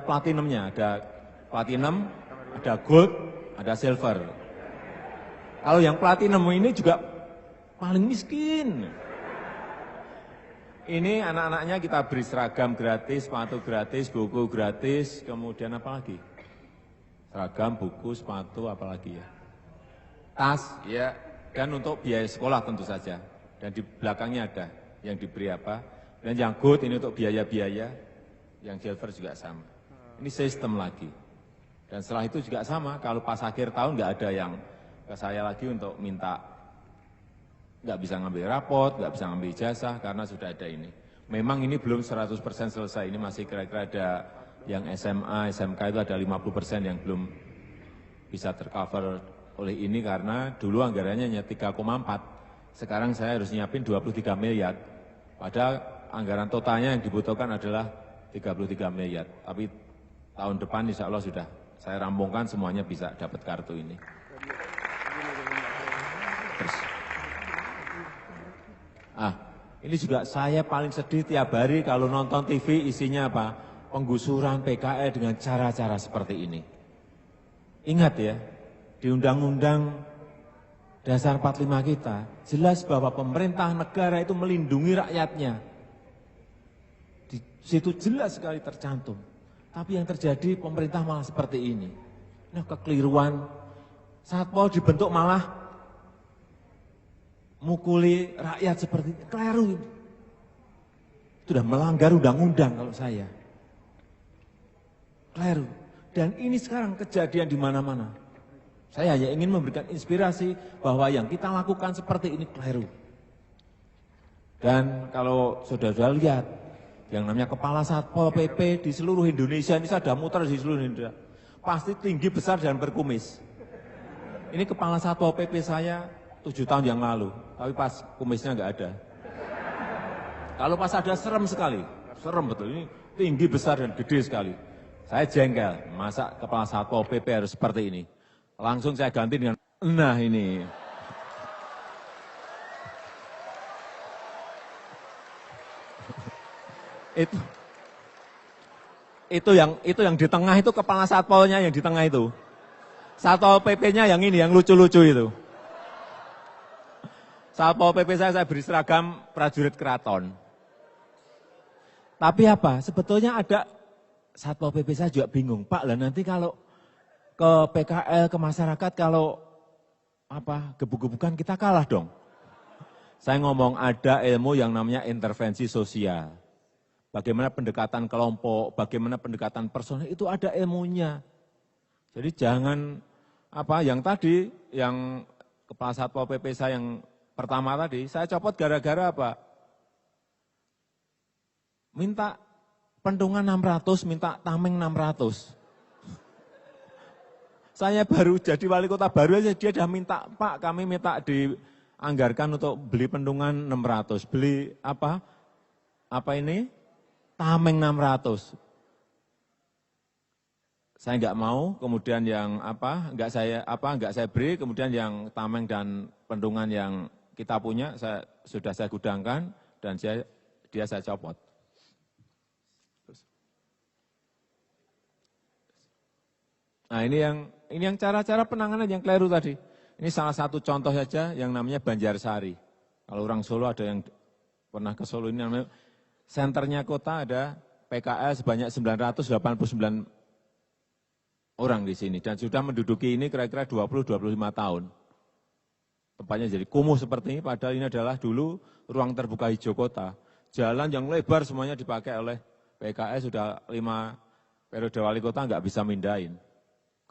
platinumnya, ada platinum, ada gold, ada silver. Kalau yang platinum ini juga paling miskin. Ini anak-anaknya kita beri seragam gratis, sepatu gratis, buku gratis, kemudian apa lagi? Seragam, buku, sepatu, apa lagi ya? Tas, ya, dan untuk biaya sekolah tentu saja. Dan di belakangnya ada yang diberi apa. Dan yang gold ini untuk biaya-biaya, yang silver juga sama. Ini sistem lagi. Dan setelah itu juga sama, kalau pas akhir tahun nggak ada yang ke saya lagi untuk minta, nggak bisa ngambil rapot, nggak bisa ngambil ijazah, karena sudah ada ini. Memang ini belum 100% selesai, ini masih kira-kira ada yang SMA, SMK itu ada 50% yang belum bisa tercover oleh ini, karena dulu anggarannya hanya 3,4, sekarang saya harus nyiapin 23 miliar, padahal anggaran totalnya yang dibutuhkan adalah 33 miliar, tapi tahun depan insya Allah sudah saya rampungkan semuanya bisa dapat kartu ini. Terus, ini juga saya paling sedih tiap hari kalau nonton TV isinya apa? Penggusuran PKL dengan cara-cara seperti ini. Ingat ya, di Undang-Undang Dasar 45 kita, jelas bahwa pemerintah negara itu melindungi rakyatnya. Di situ jelas sekali tercantum. Tapi yang terjadi pemerintah malah seperti ini. Nah, kekeliruan. Satpol dibentuk malah mukuli rakyat seperti ini. Keliru. Itu sudah melanggar undang-undang kalau saya. Keliru. Dan ini sekarang kejadian di mana-mana. Saya hanya ingin memberikan inspirasi bahwa yang kita lakukan seperti ini keliru. Dan kalau saudara lihat, yang namanya Kepala Satpol PP di seluruh Indonesia, ini saya sudah muter di seluruh Indonesia, pasti tinggi, besar, dan berkumis. Ini Kepala Satpol PP saya 7 tahun yang lalu, tapi pas kumisnya nggak ada. Kalau pas ada serem sekali, serem betul, ini tinggi, besar, dan gede sekali. Saya jengkel, masa Kepala Satpol PP harus seperti ini. Langsung saya ganti dengan, nah ini. Itu yang di tengah itu Kepala Satpolnya yang di tengah itu. Satpol PP-nya yang ini, yang lucu-lucu itu. Satpol PP saya beri seragam prajurit keraton. Tapi apa? Sebetulnya ada Satpol PP saya juga bingung, Pak, lah nanti kalau ke PKL, ke masyarakat, kalau gebuk-gebukan kita kalah dong. Saya ngomong ada ilmu yang namanya intervensi sosial. Bagaimana pendekatan kelompok, bagaimana pendekatan personal, itu ada ilmunya. Jadi jangan yang tadi, yang Kepala Satpol PP saya yang pertama tadi, saya copot gara-gara apa? Minta pentungan 600, minta tameng 600. Saya baru jadi wali kota baru aja, dia sudah minta, Pak kami minta dianggarkan untuk beli pentungan 600, beli tameng 600. Saya enggak mau, kemudian yang enggak saya beri, kemudian yang tameng dan pentungan yang kita punya sudah saya gudangkan dan dia saya copot. Nah ini yang cara-cara penanganan yang keliru tadi. Ini salah satu contoh saja yang namanya Banjarsari. Kalau orang Solo ada yang pernah ke Solo, ini namanya senternya kota, ada PKL sebanyak 989 orang di sini. Dan sudah menduduki ini kira-kira 20-25 tahun. Tempatnya jadi kumuh seperti ini, padahal ini adalah dulu ruang terbuka hijau kota. Jalan yang lebar semuanya dipakai oleh PKL, sudah 5 periode wali kota nggak bisa mindahin.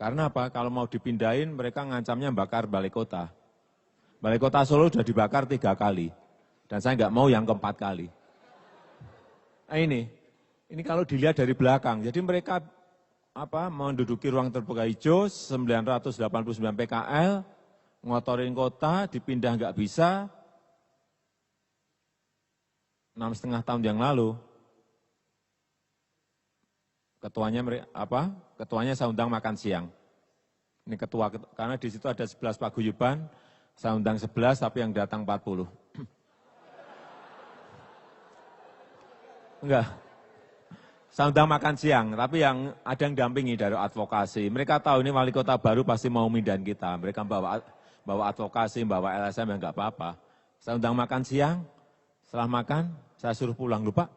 Karena apa? Kalau mau dipindahin, mereka ngancamnya bakar balai kota. Balai kota Solo sudah dibakar 3 kali. Dan saya nggak mau yang keempat kali. Nah ini kalau dilihat dari belakang, jadi mereka menduduki ruang terbuka hijau, 989 PKL, ngotorin kota, dipindah nggak bisa, 6,5 tahun yang lalu. Ketuanya saya undang makan siang. Ini ketua, karena di situ ada 11 paguyuban, saya undang 11 tapi yang datang 40. Enggak. Saya undang makan siang, tapi yang ada yang dampingi dari advokasi. Mereka tahu ini wali kota baru pasti mau mindahin kita. Mereka bawa advokasi, bawa LSM, yang enggak apa-apa. Saya undang makan siang, setelah makan saya suruh pulang. Lupa,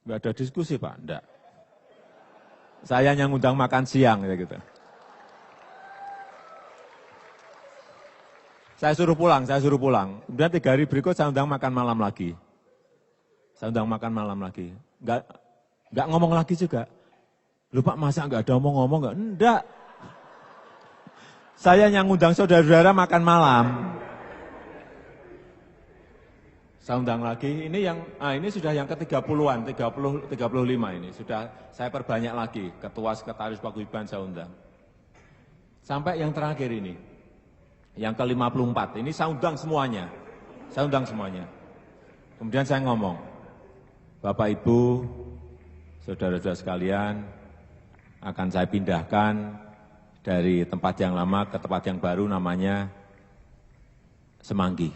enggak ada diskusi Pak, enggak. Saya yang undang makan siang, gitu. Saya suruh pulang. Kemudian 3 hari berikut saya undang makan malam lagi. Enggak ngomong lagi juga. Lupa masa enggak ada ngomong enggak? Enggak. Saya yang undang saudara-saudara makan malam. Saya undang lagi, ini sudah yang ke-30-an, 35 ini. Sudah saya perbanyak lagi, ketua sekretaris paguyuban saya undang. Sampai yang terakhir ini, yang ke-54, ini saya undang semuanya. Kemudian saya ngomong, Bapak Ibu, saudara-saudara sekalian, akan saya pindahkan dari tempat yang lama ke tempat yang baru namanya Semanggi.